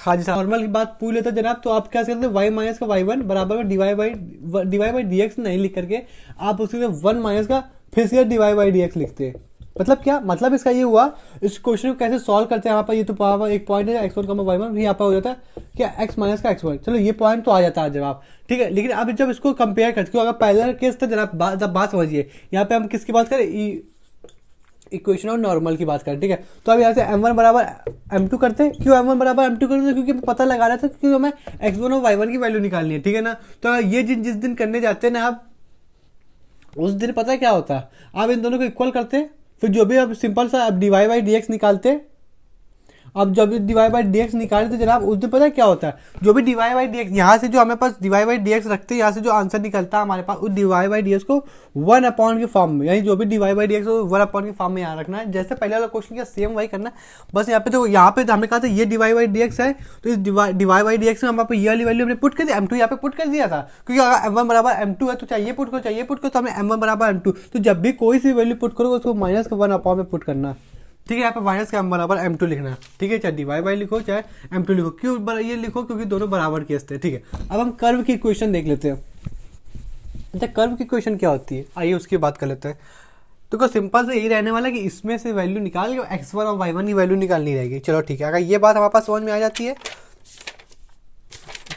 हाँ जी, नॉर्मल की बात पूछ लेते हैं जनाब, तो आप क्या करते हैं, वाई माइनस का वाई वन बराबर में डिवाई बाई डी एक्स नहीं लिख करके आप उसके वन माइनस का फिर से डिवाई बाई डी एक्स लिखते हैं। मतलब क्या मतलब इसका ये हुआ, इस क्वेश्चन को कैसे सॉल्व करते हैं यहाँ पर, ये तो पावर एक पॉइंट है एक्स वन का वाई वन, यहाँ पर हो जाता है क्या एक्स माइनस का एक्स वन, चलो ये पॉइंट तो आ जाता है जवाब, ठीक है। लेकिन अब जब इसको कंपेयर करते हो, अगर पहला केस था जनाब, जब बात समझिए, यहाँ पे हम किसकी बात करें, इक्वेशन ऑफ नॉर्मल की बात करें, ठीक है। तो अब यहाँ से m1 बराबर m2 करते हैं, क्यों m1 बराबर m2 करते हैं, क्योंकि पता लगा रहा था क्योंकि हमें x1 और y1 की वैल्यू निकालनी है, ठीक है ना। तो ये जिस दिन करने जाते हैं ना आप, उस दिन पता है क्या होता है, आप इन दोनों को इक्वल करते हैं, फिर जो भी आप सिंपल सा आप डिवाई बाई डी एक्स निकालते, अब जब डिवाई बाई डी एक्स निकाले तो जनाब उस दिन पता है क्या होता है, जो भी डिवाई बाई डी एक्स यहाँ से जो हमारे पास डिवाई बाई डी एक्स रखते हैं, यहाँ से जो आंसर निकलता है हमारे पास उस डिवाई बाई डी एक्स को वन अपॉन के फॉर्म में, यानी जो भी dy by d x one upon k form में यहाँ रखना है, जैसे पहले वाला क्वेश्चन का सेम वही करना है। बस यहाँ पे तो हमने कहा था ये डिवाई बाई डी एक्स है, तो इस डिवाई बाई डी एक्स में हम ये वाली वैल्यू हमने पुट कर दिया, m2 यहाँ पे पुट कर दिया था, क्योंकि अगर m1 बराबर m2 है तो चाहिए पुट करो, तो हमने m1 बराबर m2, तो जब भी कोई सी वैल्यू पुट करो उसको माइनस का वन अपॉन में पुट करना, ठीक है। यहाँ पे माइनस का m बराबर m2 लिखना है, ठीक है, चाहे डिवाई बाई लिखो चाहे m2 लिखो, क्यों ये लिखो, क्योंकि दोनों बराबर केस थे, ठीक है। अब हम कर्व की इक्वेशन देख लेते हैं। अच्छा, कर्व की इक्वेशन क्या होती है, आइए उसकी बात कर लेते हैं। तो क्या सिंपल से यही रहने वाला है कि इसमें से वैल्यू निकाल के x1 और y1 की वैल्यू निकालनी रहेगी, चलो ठीक है। अगर ये बात हमारे पास समझ में आ जाती है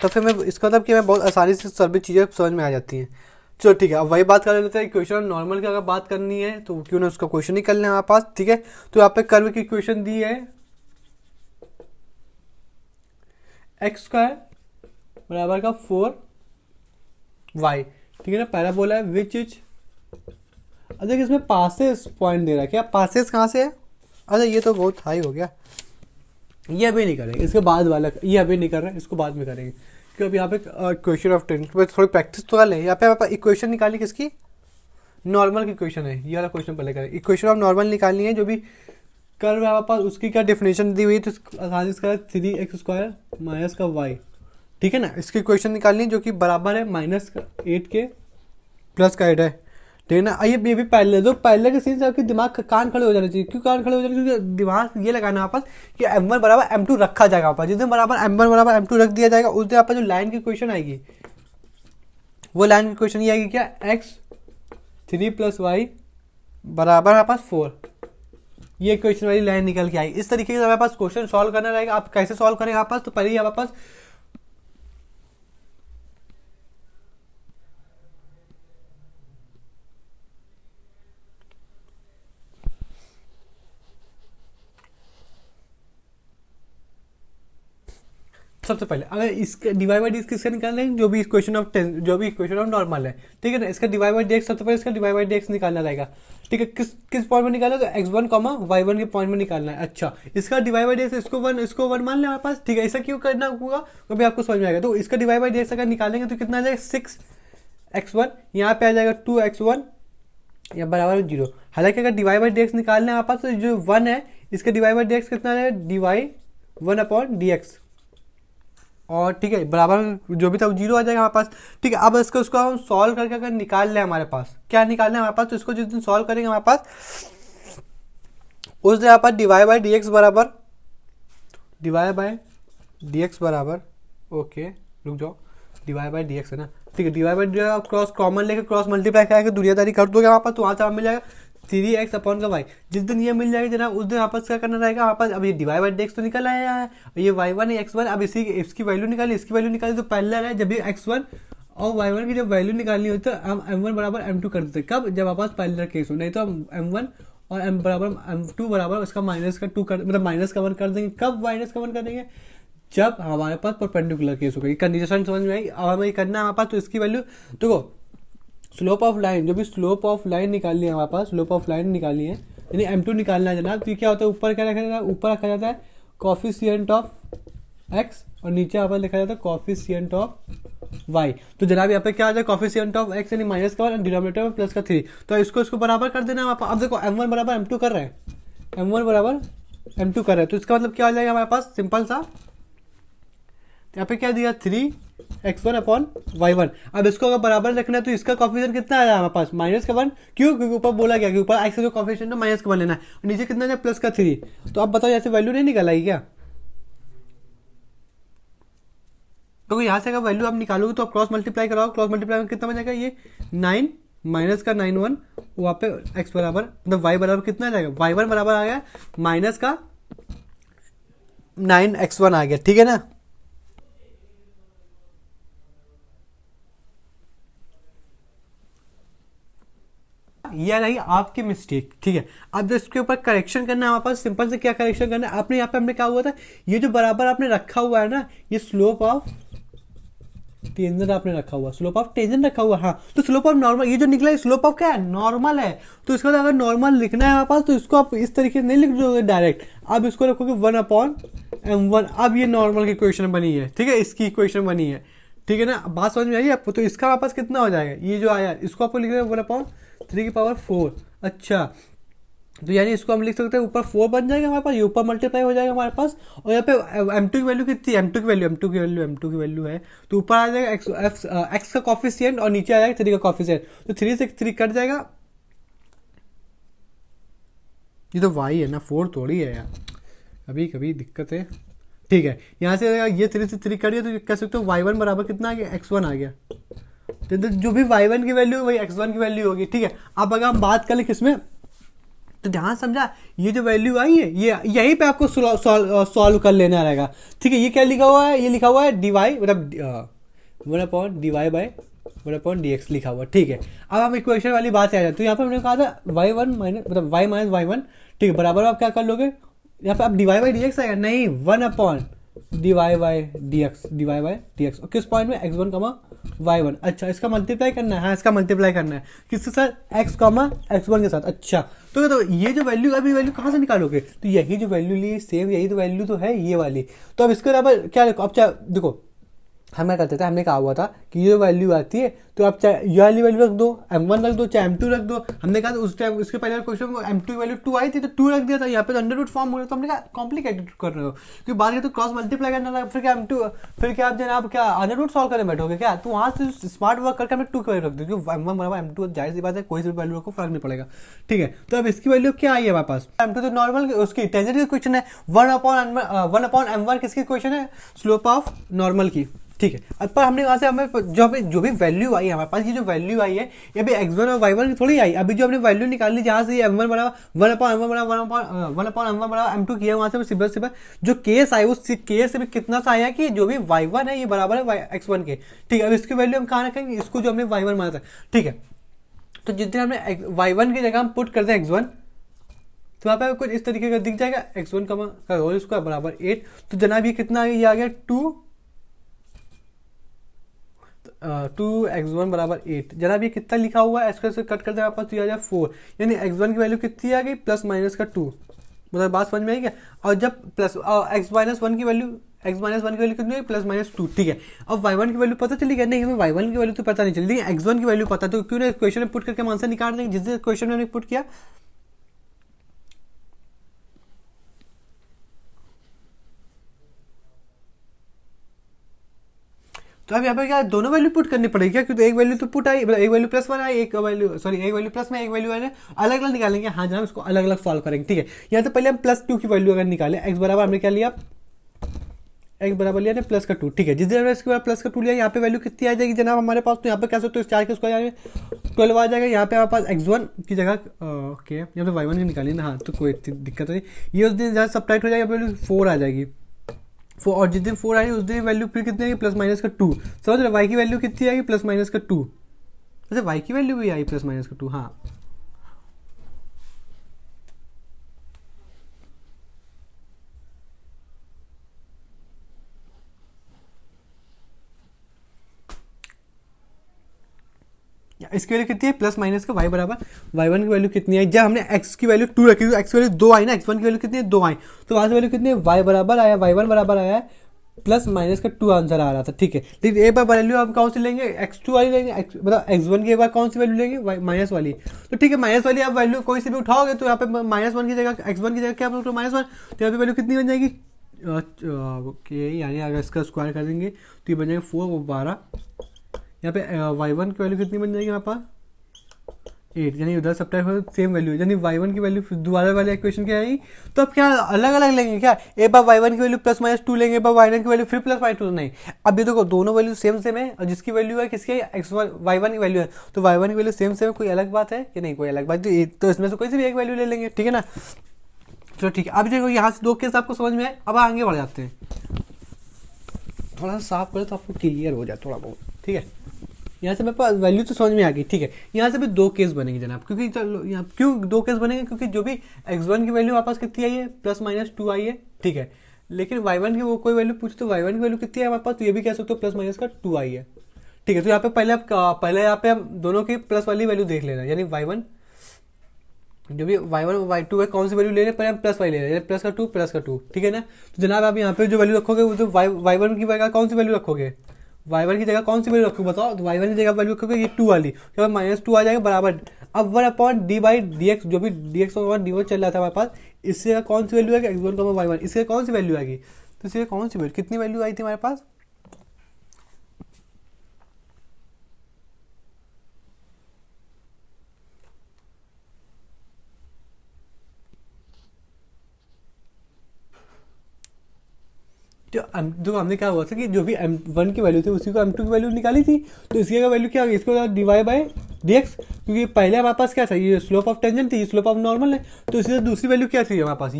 तो फिर मैं इसका मतलब कि मैं बहुत आसानी से सभी चीज़ें समझ में आ जाती हैं। चलो ठीक है, अब वही बात कर लेते हैं, इक्वेशन नॉर्मल की अगर बात करनी है तो क्यों ना उसका क्वेश्चन ही कर लें हमारे पास, ठीक है। तो यहाँ पे कर्व की इक्वेशन दी है एक्स स्क्वायर बराबर का 4y, ठीक है ना, पैराबोला है विच इज, अच्छा इसमें पासेस पॉइंट दे रहा है, क्या पासेस कहाँ से है, अच्छा ये तो बहुत हाई हो गया, ये अभी नहीं करेंगे, इसके बाद वाला ये अभी नहीं कर रहे हैं, इसको बाद में करेंगे, क्योंकि अभी यहाँ पे इक्वेशन ऑफ टेन थोड़ी प्रैक्टिस तो कर लें। यहाँ पे इक्वेशन निकालनी किसकी, नॉर्मल की इक्वेशन है, ये वाला क्वेश्चन पहले करें, इक्वेशन ऑफ नॉर्मल निकालनी है, जो भी कर्व है हमारे पास उसकी क्या डेफिनेशन दी हुई है, तो आसानी से करें 3x² माइनस का y, ठीक है ना। इसकी इक्वेशन निकालनी है जो कि बराबर है -8 के प्लस का 8 है, ठीक है ना। ये भी पहले दो, पहले के सीन से आपके दिमाग कान खड़े हो जाने चाहिए, क्यों कान खड़े हो जाने, क्योंकि दिमाग ये लगाना आपस कि m1 बराबर m2 रखा जाएगा आपस, जिस दिन बराबर m1 बराबर m2 रख दिया जाएगा उस दिन आपका जो लाइन की क्वेश्चन आएगी वो लाइन की क्वेश्चन ये आएगी क्या, x3 + y बराबर हमारे पास 4, ये क्वेश्चन वाली लाइन निकल के आएगी। इस तरीके से हमारे पास क्वेश्चन सॉल्व करना रहेगा। आप कैसे सॉल्व करेंगे हमारे पास, तो पहले ही हमारे पास सबसे पहले अगर इसका डिवाइड बाई डी किसका निकालना है, जो भी इक्वेशन ऑफ नॉर्मल है, ठीक है ना, इसका डिवाइड बाई डी एक्स, सबसे पहले इसका डिवाइड बाई डी एक्स निकालना रहेगा, ठीक है। किस पॉइंट में निकालना है, तो x1 y1 के पॉइंट में निकालना है। अच्छा, इसका डिवाइड बाई डी एक्स इसको वन मान लें हमारे पास, ठीक है। ऐसा क्यों करना होगा कभी आपको समझ में आएगा। तो इसका डिवाइड बाई डी एक्स अगर निकालेंगे तो कितना आ जाएगा 6x1, यहाँ पे आ जाएगा 2x1 या बराबर 0। हालांकि अगर डिवाइड बाई डी एक्स निकालना है हमारे पास, तो जो 1 है इसका डिवाइड बाई डी एक्स कितना आ जाएगा, डिवाई 1/dx, और ठीक है बराबर जो भी था 0 आ जाएगा हमारे पास, ठीक है। अब उसको हम सॉल्व करके अगर निकाल लें, हमारे पास क्या निकालना है हमारे पास, तो इसको जिस दिन सॉल्व करेंगे हमारे पास उस दिन यहाँ पर डिवाइड बाई डी एक्स बराबर ओके रुक जाओ, डिवाइड बाई डी एक्स है ना, ठीक है। Divide by D cross common लेके क्रॉस मल्टीप्लाई करके दुनियादारी कर दोगे वहाँ पर, तो वहाँ से मिल जाएगा 3x/y। जिस दिन ये मिल जाएगा जनाब उस दिन आपस क्या करना रहेगा हमारे पास, अब ये डिवाइड बाई डी एक्स तो निकल आया है, ये y1 है x1, अब इसकी वैल्यू निकाली, इसकी वैल्यू निकाली, तो पहले है जब ये x1 और y1 की जब वैल्यू निकालनी होती है हम m1 बराबर m2 कर देते, कब जब हमारे पास पहले केस हो, नहीं तो हम m1 और m बराबर m2 बराबर उसका माइनस का 2 कर, मतलब माइनस का 1 कर देंगे। कब माइनस का 1 कर देंगे, जब हमारे पास परपेंडिकुलर केस होगा। कंडीशन समझ में आई। अब हमें करना है हमारे पास, तो इसकी वैल्यू देखो, स्लोप ऑफ लाइन, जो भी स्लोप ऑफ लाइन निकालनी है हमारे पास, स्लोप ऑफ लाइन निकालनी है, यानी m2 निकालना है जनाब। तो क्या होता है, ऊपर क्या रखा जाता है, ऊपर रखा जाता है कॉफिशिएंट ऑफ x और नीचे यहाँ पर लिखा जाता है कॉफिशिएंट ऑफ y। तो जनाब यहाँ पे क्या आ जाए, कॉफिशिएंट ऑफ x यानी -1 और डिनोमिनेटर में +3, तो इसको बराबर कर देना है। अब देखो m1 बराबर m2 कर रहे हैं, m1 बराबर m2 कर रहे हैं, तो इसका मतलब क्या आ जाएगा हमारे पास, सिंपल सा यहाँ पे क्या दिया 3x1/y1। अब इसको अगर बराबर रखना है तो इसका कॉफिशिएंट कितना आया हमारे पास, -1। क्यों, क्योंकि ऊपर बोला गया कि ऊपर x का जो कॉफिशिएंट है -1 लेना है, नीचे कितना है +3। तो अब बताओ ऐसे वैल्यू नहीं निकल आएगी क्या, तो यहाँ से अगर वैल्यू आप निकालोगे तो आप क्रॉस मल्टीप्लाई कराओ, क्रॉस मल्टीप्लाई में कितना बन जाएगा, ये 9 माइनस का 9 1, वहाँ पे x बराबर मतलब y बराबर कितना आ जाएगा, y1 बराबर आ गया माइनस का 9x1 आ गया, ठीक है ना। ये रही आपकी मिस्टेक, ठीक है। अब जो इसके ऊपर करेक्शन करना है हमारे पास, सिंपल से क्या करेक्शन करना है, आपने यहाँ पे हमने क्या हुआ था, ये जो बराबर आपने रखा हुआ है ना, ये स्लोप ऑफ टेंजेंट आपने रखा हुआ, स्लोप ऑफ टेंजेंट रखा हुआ, हाँ। तो स्लोप ऑफ नॉर्मल, ये जो निकला है स्लोप ऑफ क्या है, नॉर्मल है। तो इसका अगर नॉर्मल लिखना है हमारे पास, तो इसको आप इस तरीके से नहीं लिख दोगे डायरेक्ट, आप इसको रखोगे 1/m1। अब ये नॉर्मल की इक्वेशन बनी है, ठीक है, इसकी इक्वेशन बनी है, ठीक है ना। बात समझ में आई आपको। तो इसका हमारे पास कितना हो जाएगा, ये जो आया इसको आपको लिख रहे हैं 1/3 अच्छा। तो यानी इसको हम लिख सकते हैं ऊपर 4 बन जाएगा हमारे पास, ये ऊपर मल्टीप्लाई हो जाएगा हमारे पास। और यहाँ पे m2 की वैल्यू कितनी है, m2 की वैल्यू है, तो ऊपर आ जाएगा x का कॉफिशिएंट और नीचे आ जाएगा 3 का कॉफिशिएंट। तो 3 से 3 कट जाएगा, ये तो y है ना, 4 थोड़ी है यार, कभी कभी दिक्कत है, ठीक है। यहाँ से ये 3 से 3 कट गया, तो कह सकते हो y1 बराबर कितना आ गया, x1 आ गया। तो जो भी y1 की वैल्यू है वही x1 की वैल्यू होगी, ठीक है। अब अगर हम बात करें किसमें, तो ध्यान समझा, ये जो वैल्यू आई है ये यहीं पे आपको सॉल्व कर लेना रहेगा, ठीक है। ये क्या लिखा हुआ है, ये लिखा हुआ है dy मतलब 1/dy/1/dx लिखा हुआ, ठीक है। अब हम इक्वेशन वाली बात से आ जाए, तो यहाँ पे हमने कहा था y1 माइनस मतलब y माइनस y1, ठीक है, बराबर आप क्या कर लोगे, यहाँ पे आप dy/dx आएगा, नहीं 1/dy/dx और किस पॉइंट में x1 y1, अच्छा इसका मल्टीप्लाई करना है, हाँ इसका मल्टीप्लाई करना है किसके साथ, x x1 के साथ, अच्छा। तो ये जो वैल्यू, अभी वैल्यू कहाँ से निकालोगे, तो यही जो वैल्यू ली सेम यही तो वैल्यू तो है ये वाली। तो अब इसके बराबर क्या लिखो, अब क्या देखो, हम क्या करते थे, हमने कहा हुआ था कि ये वैल्यू आती है तो आप चाहे ये वाली वैल्यू रख दो, m1 रख दो, चाहे m2 रख दो। हमने कहा उस टाइम उसके पहले क्वेश्चन में m2 की वैल्यू 2 आई थी तो 2 रख दिया था, यहाँ पे तो अंडर रूट फॉर्म हो रहा था, तो हमने कहा कॉम्प्लिकेटेड कर रहे हो, क्योंकि बाद में तो क्रॉस मल्टीप्लाई करना था, फिर क्या m2, फिर क्या आप जनाब क्या अंडर रूट सॉल्व करने बैठोगे क्या, तो वहाँ से स्मार्ट वर्क करके हमने 2 की वैल्यू रख दी, क्योंकि m1 बराबर m2, जाहिर सी बात है कोई सी वैल्यू को फर्क नहीं पड़ेगा, ठीक है। तो अब इसकी वैल्यू क्या आई है हमारे पास, m2 तो नॉर्मल उसकी टेंजेंट की क्वेश्चन है, 1/m1 किसकी क्वेश्चन है, स्लोप ऑफ नॉर्मल की, ठीक है। अब पर हमने वहां से हमें जो भी वैल्यू आई है हमारे पास, ये जो वैल्यू आई है ये भी x1 और y1 की थोड़ी आई, अभी जो हमने वैल्यू निकाली जहां से m1 बराबर 1/m1 बराबर 1/m1 बराबर m2 किया, वहां से सिंपल जो केस आई उस केस से भी कितना सा आया कि जो भी y1 है ये बराबर है x1 के, ठीक है। अब इसकी वैल्यू हम कहाँ रखेंगे, इसको जो हमने y1 माना था, ठीक है। तो जिस दिन हमने y1 की जगह हम पुट करते हैं x1, तो वहाँ पे कुछ इस तरीके का दिख जाएगा, x1 का होल स्क्वायर बराबर 8। तो जनाब ये कितना आ गया 2x1 बराबर 8, जनाब ये कितना लिखा हुआ है, इसको कट कर दे आपके पास, तो आ जाए 4, यानी x1 की वैल्यू कितनी आ गई, प्लस माइनस का 2, मतलब बात समझ में आई क्या। और जब प्लस x-1 की वैल्यू कितनी है, प्लस माइनस 2, ठीक है। अब y1 की वैल्यू पता चली क्या, नहीं हमें y1 की वैल्यू तो पता नहीं चली, लेकिन x1 की वैल्यू पता, तो क्यों ना क्वेश्चन में पुट करके हम आंसर निकाल देंगे, जिस क्वेश्चन में हमने पुट किया। तो अब यहाँ पे क्या दोनों वैल्यू पुट करनी पड़ेगी क्या, क्योंकि एक वैल्यू तो पुट आई, एक वैल्यू प्लस वन आई, एक वैल्यू प्लस में, एक वैल्यू है अलग अलग निकालेंगे, हाँ जनाब इसको अलग अलग सॉल्व करेंगे, ठीक है। यहाँ तो पहले हम +2 की वैल्यू अगर निकाले, x बराबर हमने क्या लिया, x बराबर लिया प्लस का 2, ठीक है। जिस दिन इसके बाद प्लस का 2 लिया, यहाँ पे वैल्यू कितनी आ जाएगी जनाब हमारे पास, तो यहाँ पे कैसे, तो 4 के स्क्वायर 12 आ जाएगा। यहाँ पे हमारे पास x1 की जगह ओके, यहाँ पे y1 की निकाली ना, हाँ तो कोई दिक्कत नहीं, ये उस दिन जहाँ सब्ट्रैक्ट हो जाएगा वैल्यू 4 आ जाएगी, और जिस दिन 4 आएगी उस दिन वैल्यू फिर कितनी आएगी, प्लस माइनस का 2, समझ रहे, y की वैल्यू कितनी आएगी, प्लस माइनस का 2, अच्छा y की वैल्यू भी आई प्लस माइनस का 2, हाँ। इसकी वैल्यू कितनी है, प्लस माइनस का y बराबर y1 की वैल्यू कितनी है, जब हमने x की वैल्यू 2 रखी तो x की वैल्यू 2 आई ना, x1 की वैल्यू कितनी है 2 आई, तो वहां से वैल्यू कितनी है y बराबर आया, y1 बराबर आया है प्लस माइनस का 2 आंसर आ रहा था, ठीक है। लेकिन एक बार वैल्यू आप कौन सी लेंगे, x2 वाली लेंगे, मतलब x1 की एक बार कौन सी वैल्यू लेंगे, माइनस वाली, तो ठीक है माइनस वाली आप वैल्यू कोई सी भी उठाओगे तो यहाँ पे -1 की जगह x1 की जगह क्या -1, तो यहाँ पे वैल्यू कितनी बन जाएगी, ओके, यानी अगर इसका स्क्वायर कर देंगे तो ये बन जाएगा 4 और 12, यहाँ पे y1 की वैल्यू कितनी बन जाएगी हमारे पास 8, यानी उधर सब्ट्रैक्ट सेम वैल्यू, यानी y1 की वैल्यू दोबारा वाले इक्वेशन क्या आएगी। तो अब क्या अलग अलग लेंगे क्या, एक बार y1 की वैल्यू प्लस माइनस 2 लेंगे, एक बार y1 की वैल्यू फिर प्लस माइनस 2, नहीं। अब ये देखो दोनों वैल्यू सेम सेम है, और जिसकी वैल्यू है किसकी x1 y1 की वैल्यू है, तो y1 की वैल्यू सेम सेम है, कोई अलग बात है कि नहीं, कोई अलग बात। तो इसमें से कोई से भी एक वैल्यू ले लेंगे, ठीक है ना। चलो ठीक है, अब देखो यहाँ से 2 केस आपको समझ में आए, अब आगे बढ़ जाते हैं। थोड़ा सा साफ करें तो आपको क्लियर हो जाए थोड़ा बहुत, ठीक है। यहाँ से मेरे पास वैल्यू तो समझ में आ गई, ठीक है। यहाँ से भी 2 केस बनेंगे जनाब, क्योंकि चलो यहाँ क्यों 2 केस बनेंगे, क्योंकि जो भी x1 की वैल्यू हमारे पास कितनी आई है, प्लस माइनस 2 आई है, ठीक है। लेकिन y1 की वो कोई वैल्यू पूछे तो y1 की वैल्यू कितनी है हमारे पास, तो ये भी कह सकते हो प्लस माइनस का 2 आई है, ठीक है। तो यहाँ पे पहले यहाँ पे हम दोनों की प्लस वाली वैल्यू देख लेना, यानी y1 जो भी y1 y2 है कौन सी वैल्यू ले रहे हैं, पहले हम प्लस वाली ले रहे हैं, प्लस का 2, ठीक है ना। तो जनाब आप यहाँ पे जो वैल्यू रखोगे वो तो y1 की जगह कौन सी वैल्यू रखोगे, y1 की जगह कौन सी वैल्यू रखोगे बताओ, तो y1 की जगह वैल्यू रखोगे ये 2 वाली, तो -2 आ जाएगा बराबर। अब 1/d/dx, जो भी dx और dy चल रहा था हमारे पास, इससे जगह कौन सी वैल्यू आएगी x1 y1, इससे कौन सी वैल्यू आएगी, तो इससे कौन सी वैल्यू, कितनी वैल्यू आई थी हमारे पास, जो हमने क्या हुआ था कि जो भी m1 की वैल्यू थी उसी को m2 की वैल्यू निकाली थी, तो इसकी का वैल्यू क्या होगी, इसको dy/dx, क्योंकि पहले हमारे पास क्या था, ये स्लोप ऑफ टेंजेंट थी, स्लोप ऑफ नॉर्मल है, तो इससे दूसरी वैल्यू क्या थी हमारे पास,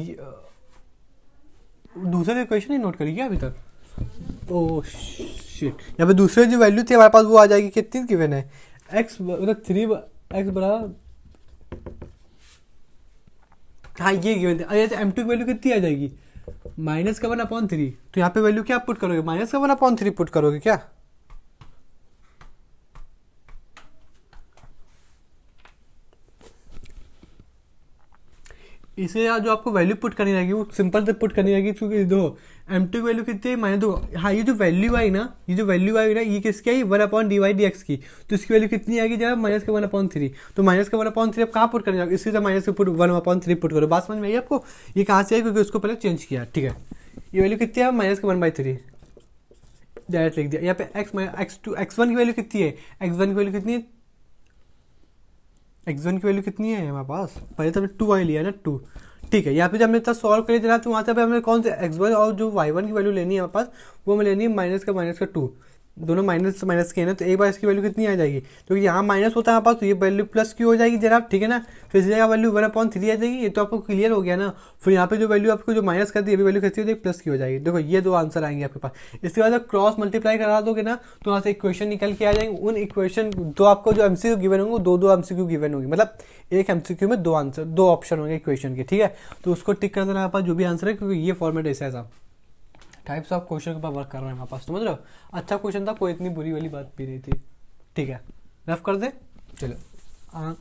दूसरे इक्वेशन ही नोट करी क्या अभी तक, ओह शिट, यहाँ पे दूसरे जो वैल्यू थी हमारे पास वो आ जाएगी, कितनी गिवन है, x मतलब 3x बराबर, हाँ ये गिवन थी। अरे m2 की वैल्यू कितनी आ जाएगी, -1/3, तो यहाँ पे वैल्यू क्या पुट करोगे, -1/3 पुट करोगे क्या, इसे यार जो आपको वैल्यू पुट करनी रहेगी वो सिंपल से पुट करनी रहेगी, क्योंकि दो m2 की वैल्यू कितनी है -2, हाँ ये जो वैल्यू आई ना, ये किसकी आई 1/dy/dx की, तो इसकी वैल्यू कितनी आएगी जरा -1/3, तो -1/3 अब कहाँ पुट करनी है, इसकी माइनस पुट 1/3 पुट करो, बात समझ में आई आपको, ये कहाँ से आई क्योंकि उसको पहले चेंज किया, ठीक है। ये वैल्यू कितनी है -1/3 डायरेक्ट लिख दिया, यहाँ पे x1 की वैल्यू कितनी है, x1 की वैल्यू कितनी है, x1 की वैल्यू कितनी है हमारे पास, पहले तो हमने 2 आई लिया ना 2, ठीक है। यहाँ पे जब हमने इतना सॉल्व कर दिया तो वहाँ से हमें कौन से x1 और जो y1 की वैल्यू लेनी है हमारे पास, वो हमें लेनी है -2, दोनों माइनस के हैं ना, तो एक बार इसकी वैल्यू कितनी आ जाएगी, तो यहाँ माइनस होता है हमारे पास, तो ये वैल्यू प्लस की हो जाएगी जनाब, ठीक है ना। फिर इस जगह वैल्यू 1/3 आ जाएगी, ये तो आपको क्लियर हो गया ना। फिर यहाँ पे जो वैल्यू आपको जो माइनस कर दी ये भी वैल्यू कैसी हो जाएगी, प्लस की हो जाएगी। देखो ये 2 आंसर आएंगे आपके पास। इसके बाद जब क्रॉस मल्टीप्लाई करा दोगे ना तो वहाँ से इक्वेशन निकल के आ जाएंगे। उन इक्वेशन तो आपको जो एमसीक्यू गिवन होंगे 2 एमसीक्यू गिवन होंगे, मतलब एक एमसीक्यू में 2 आंसर 2 ऑप्शन होंगे इक्वेशन के, ठीक है। तो उसको टिक कर देना आपका जो भी आंसर है, क्योंकि ये फॉर्मेट ऐसा है, टाइप्स ऑफ क्वेश्चन के ऊपर वर्क कर रहे हैं हमारे पास, समझ रहे हो। अच्छा क्वेश्चन था, कोई इतनी बुरी वाली बात भी नहीं थी, ठीक है। रफ कर दे, चलो।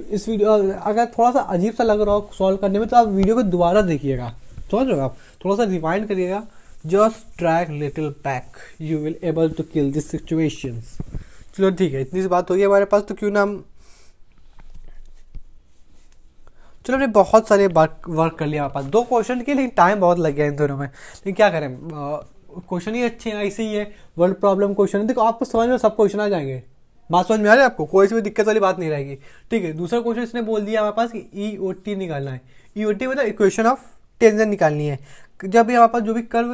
इस वीडियो अगर थोड़ा सा अजीब सा लग रहा हो सॉल्व करने में तो आप वीडियो को दोबारा देखिएगा, समझ रहे हो, आप थोड़ा सा रिवाइंड करिएगा, just track little back, you will able to kill this situations. चलो ठीक है, इतनी सी बात होगी हमारे पास, तो क्यों ना हम चलो हमने बहुत सारे वर्क कर लिया हमारे पास 2 क्वेश्चन के, लेकिन टाइम बहुत लग गया इन दोनों में, लेकिन क्या करें, क्वेश्चन ही अच्छे हैं, ऐसे ही है, वर्ल्ड प्रॉब्लम क्वेश्चन है। देखो आपको समझ में सब क्वेश्चन आ जाएंगे, बात समझ में आ रही है आपको, कोई सी भी दिक्कत वाली बात नहीं रहेगी, ठीक है। दूसरा क्वेश्चन इसने बोल दिया हमारे पास कि EOT निकालना है, EOT मतलब इक्वेशन ऑफ टेंजेंट निकालनी है। जब भी हमारे पास जो भी कर्व,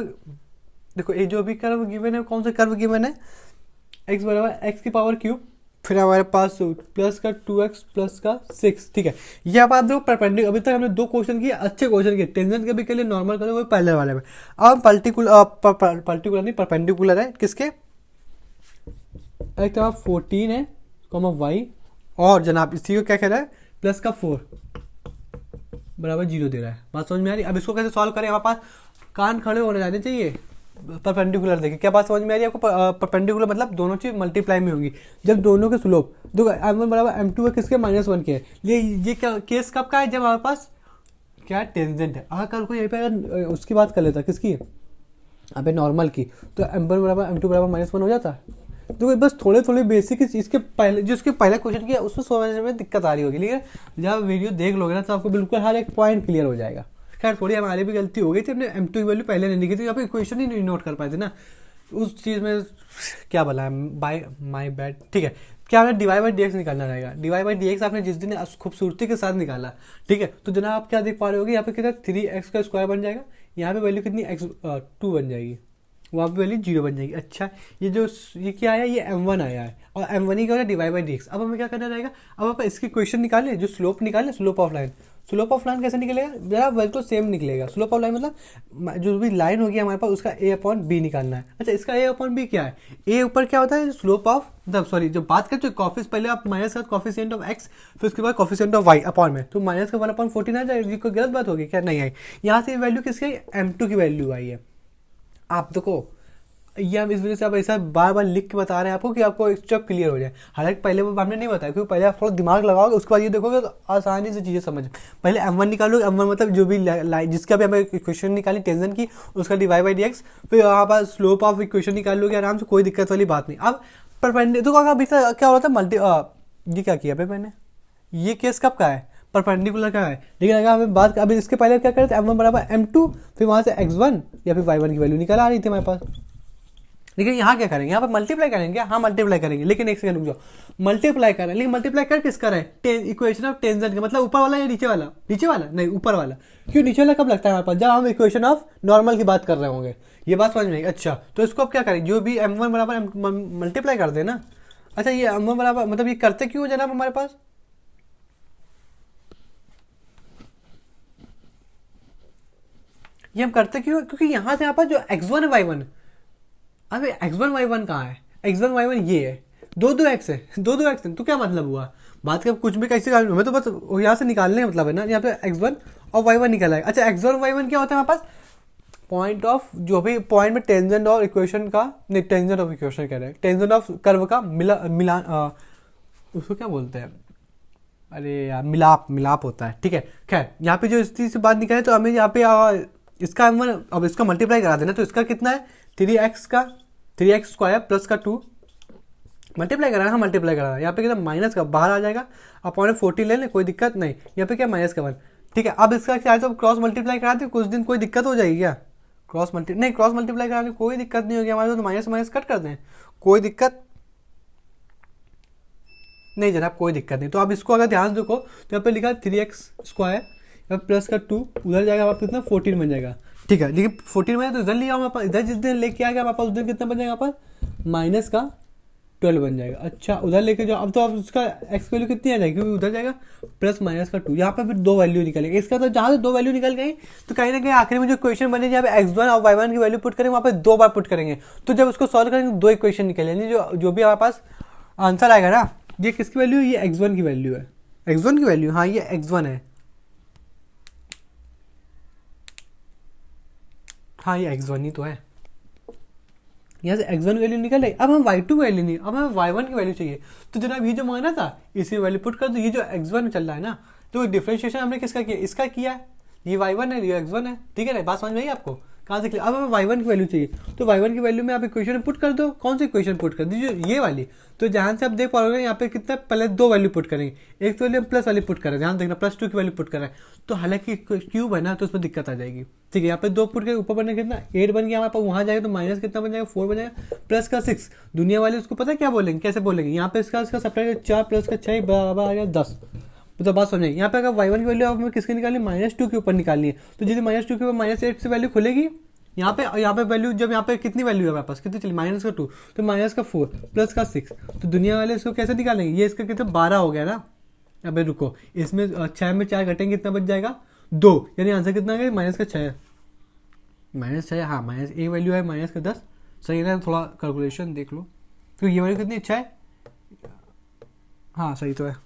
देखो ये जो भी कर्व गिवन है, कौन सा कर्व गिवन है, x बराबर x⁻³ फिर हमारे पास प्लस का 2x प्लस का 6, ठीक है। ये आप देखो परपेंडिकुलर, अभी तक हमने 2 क्वेश्चन किए, अच्छे क्वेश्चन किए, टेंजेंट के भी के लिए नॉर्मल करो, वो पहले वाले में। अब पर्टिकुलर नहीं परपेंडिकुलर है किसके, एक 14 है y, और जनाब इसी को क्या कह रहा है, प्लस का 4 बराबर 0 दे रहा है। बात समझ में आ रही है। अब इसको कैसे सॉल्व करें, हमारे पास कान खड़े होने जाने चाहिए। परपेंडिकुलर देखिए, क्या बात समझ में आ रही है आपको, परपेंडिकुलर मतलब दोनों चीज मल्टीप्लाई में होंगी, जब दोनों के स्लोप देखो m1 बराबर m2 है किसके, -1 के है। ये क्या केस कब का है, जब हमारे पास क्या टेंजेंट है। अगर कल को यहीं पे अगर उसकी बात कर लेता, किसकी, अबे नॉर्मल की, तो m1 बराबर m2 बराबर -1 हो जाता। तो बस थोड़े बेसिक इसके पहले जो इसके पहले क्वेश्चन किया उसमें समझने में दिक्कत आ रही होगी, लेकिन जब वीडियो देख लोगे ना तो आपको बिल्कुल हर एक पॉइंट क्लियर हो जाएगा। खैर थोड़ी हमारी भी गलती हो गई थी, हमने m2 की वैल्यू पहले नहीं लिखी थी, यहाँ पे इक्वेशन ही नहीं नोट कर पाए थे ना, उस चीज़ में क्या बोला, बाय माय बैड, ठीक है। क्या हमें डिवाई बाई डी एक्स निकालना रहेगा। डिवाई बाई डी एक्स आपने जिस दिन खूबसूरती के साथ निकाला, ठीक है, तो जनाब आप क्या देख पा रहे होगे, यहाँ पे कितना 3x का स्क्वायर बन जाएगा, यहाँ पे वैल्यू कितनी x 2 बन जाएगी, वहाँ पे वैल्यू 0 बन जाएगी। अच्छा, ये क्या आया, ये m1 आया है, और m1 ही क्या होगा, डिवाइड बाई डी एक्स। अब हमें क्या करना रहेगा, अब आप इसकी क्वेश्चन निकालें, जो स्लोप निकालें, slope of line. Slope of line कैसे निकलेगा, जरा बिल्कुल सेम निकलेगा। स्लोप ऑफ लाइन मतलब जो भी लाइन होगी हमारे पास, उसका a अपॉन बी निकालना है। अच्छा, इसका a अपॉन बी क्या है, a ऊपर क्या होता है, स्लोप ऑफ, मतलब सॉरी, जो बात करते हैं कॉफिस, पहले आप माइनस कर कॉफिशिएंट ऑफ x, फिर उसके बाद कॉफिशिएंट ऑफ y अपॉन में, तो माइनस का 1/14 आ जाएगा। कोई गलत बात होगी क्या, नहीं आई। यहाँ से वैल्यू किसकी आई, m2 की वैल्यू आई है। आप देखो, ये हम इस वजह से आप ऐसा बार बार लिख के बता रहे हैं आपको कि आपको स्टेप क्लियर हो जाए। हालांकि पहले वो हमने नहीं बताया, क्योंकि पहले आप थोड़ा दिमाग लगाओगे, उसके बाद ये देखोगे तो आसानी से चीज़ें समझ। पहले m1 निकालो, m1 मतलब जो भी लाइन जिसका भी हमें इक्वेशन निकाली टेंशन की, उसका डिवाइड बाई dx, फिर यहाँ पर स्लोप ऑफ इक्वेशन निकाल लोगे आराम से, कोई दिक्कत वाली बात नहीं। अब परपेंडिकुलर तो अभी क्या हो रहा था, ये क्या किया भाई मैंने, ये केस कब का है, परपेंडिकुलर का है। लेकिन अगर हमें बात, अभी इसके पहले क्या करते, m1 बराबर m2, फिर वहाँ से x1 या फिर y1 की वैल्यू निकल आ रही थी हमारे पास। लेकिन यहाँ क्या करेंगे, यहाँ पर मल्टीप्लाई करेंगे, हाँ मल्टीप्लाई करेंगे, लेकिन एक सेकंड रुक जाओ, मल्टीप्लाई कर रहे हैं, लेकिन मल्टीप्लाई कर किसका रहे, इक्वेशन ऑफ टेंजेंट का, मतलब ऊपर वाला या नीचे वाला, नीचे वाला नहीं ऊपर वाला। क्यों नीचे वाला कब लगता है हमारे पास, जब हम इक्वेशन ऑफ नॉर्मल की बात कर रहे होंगे, ये बात समझ में आई। अच्छा, तो इसको अब क्या करें, जो भी m1 बराबर मल्टीप्लाई कर देना। अच्छा, ये m1 बराबर मतलब ये करते क्यों जनाब हमारे पास, ये हम करते क्यों, क्योंकि यहाँ से यहाँ पर जो x1 y1, अबे x1 y1 कहाँ है, x1 y1 ये है, दो x है, दो x है, तो क्या मतलब हुआ, बात का कुछ भी कैसे हमें तो बस यहाँ से निकालने मतलब है ना, यहाँ पे x1 और y1 निकल आएगा। अच्छा, x1 और y1 क्या होता है हमारे पास, पॉइंट ऑफ, जो भी पॉइंट में टेंजेंट और इक्वेशन का, नहीं टेंजेंट ऑफ इक्वेशन कह रहे हैं, टेंजेंट ऑफ कर्व का मिलान, उसको क्या बोलते हैं, अरे यार मिलाप होता है, ठीक है। खैर, यहाँ पे जो इस चीज से बात निकाले, तो हमें यहाँ पे इसका m1, अब इसका मल्टीप्लाई करा देना, तो इसका कितना है 3x स्क्वायर प्लस का 2 मल्टीप्लाई करा, हाँ मल्टीप्लाई करा, यहाँ पे कितना माइनस का बाहर आ जाएगा, अपॉन 40 ले लें, कोई दिक्कत नहीं। यहाँ पे क्या माइनस का 1, ठीक है। अब इसका क्या है, तो क्रॉस मल्टीप्लाई करा दे, कुछ दिन कोई दिक्कत हो जाएगी क्या, क्रॉस मल्टीप्लाई कराने कोई दिक्कत नहीं होगी हमारे, तो माइनस माइनस कट कर दें, कोई दिक्कत नहीं जनाब, कोई दिक्कत नहीं। तो अब इसको अगर ध्यान से देखो, तो यहाँ पे लिखा 3x स्क्वायर प्लस का 2, उधर जाएगा हमारे पास कितना 14 बन जाएगा, ठीक है। लेकिन 14 में तो इधर लिया हमारे पास, इधर जिस दिन लेके आएगा हमारे पास उस दिन कितना बन जाएगा हमारे पास, माइनस का 12 बन जाएगा। अच्छा, उधर लेके जाओ, अब तो अब उसका एक्स वैल्यू कितनी आ जाएगी, क्योंकि उधर जाएगा प्लस माइनस का 2, यहाँ पे फिर दो वैल्यू निकलेगी। इसका तो जहाँ से दो वैल्यू निकल गई, तो कहीं ना कहीं आखिरी में जो क्वेश्चन बने, जहाँ पे x1 और y1 की वैल्यू पुट करेंगे, वहाँ पे 2 बार पुट करेंगे, तो जब उसको सॉल्व करेंगे 2 इक्वेशन निकलेंगे, जो भी हमारे पास आंसर आएगा ना, ये किसकी वैल्यू है, ये x1 की वैल्यू है, x1 की वैल्यू, हाँ ये x1 है, हाँ ये x1 ही तो है। यहाँ से x1 वैल्यू निकल आई, अब हम y2 वैल्यू नहीं, अब हमें y1 की वैल्यू चाहिए। तो जनाब ये जो मांगा था, इसी वैल्यू पुट कर दो। ये जो x1 चल रहा है ना, तो डिफरेंशिएशन हमने किसका किया, इसका किया है, ये y1 है, ये x1 है, ठीक है ना, बात समझ में आई आपको, कहाँ से क्लियर। अब हमें y1 की वैल्यू चाहिए, तो y1 की वैल्यू में आप इक्वेशन पुट कर दो, कौन सी इक्वेशन पुट कर दीजिए, ये वाली। तो जहाँ से आप देख पाओगे यहाँ पे कितना, पहले 2 वैल्यू पुट करेंगे, एक तो वैल्यू प्लस वाली पुट कर रहे हैं, ध्यान देखना प्लस 2 की वैल्यू पुट कर रहे हैं, तो हालांकि क्यूब है ना, तो उसमें दिक्कत आ जाएगी, ठीक है। यहाँ पे 2 पुट के ऊपर बनने कितना 8 बन गया हमारे पास, वहाँ जाएगा तो माइनस कितना बन जाएगा 4 बन जाएगा, प्लस का 6, दुनिया वाले उसको पता है क्या बोलेंगे, कैसे बोलेंगे, यहाँ पे इसका सब्ट्रैक्ट 4 प्लस का 6 बराबर आ गया 10। तो बात समझिए, यहाँ पे अगर y1 की वैल्यू हमें किसकी निकालनी है, -2 के ऊपर निकालनी है, तो यदि -2 के ऊपर -8 से वैल्यू खुलेगी, यहाँ पे वैल्यू, जब यहाँ पे कितनी वैल्यू है हमारे पास, कितनी चली, माइनस का 2, तो माइनस का 4 प्लस का 6, तो दुनिया वाले इसको कैसे निकालेंगे, ये इसका कितना 12 हो गया ना। अबे रुको, इसमें 6 में 4 घटेंगे, कितना बच जाएगा 2, यानी आंसर कितना है माइनस का 6, -6, हाँ माइनस ए वैल्यू है माइनस का 10, सही है ना, थोड़ा कैलकुलेशन देख लो, तो ये वैल्यू कितनी 6 है, हाँ सही तो है।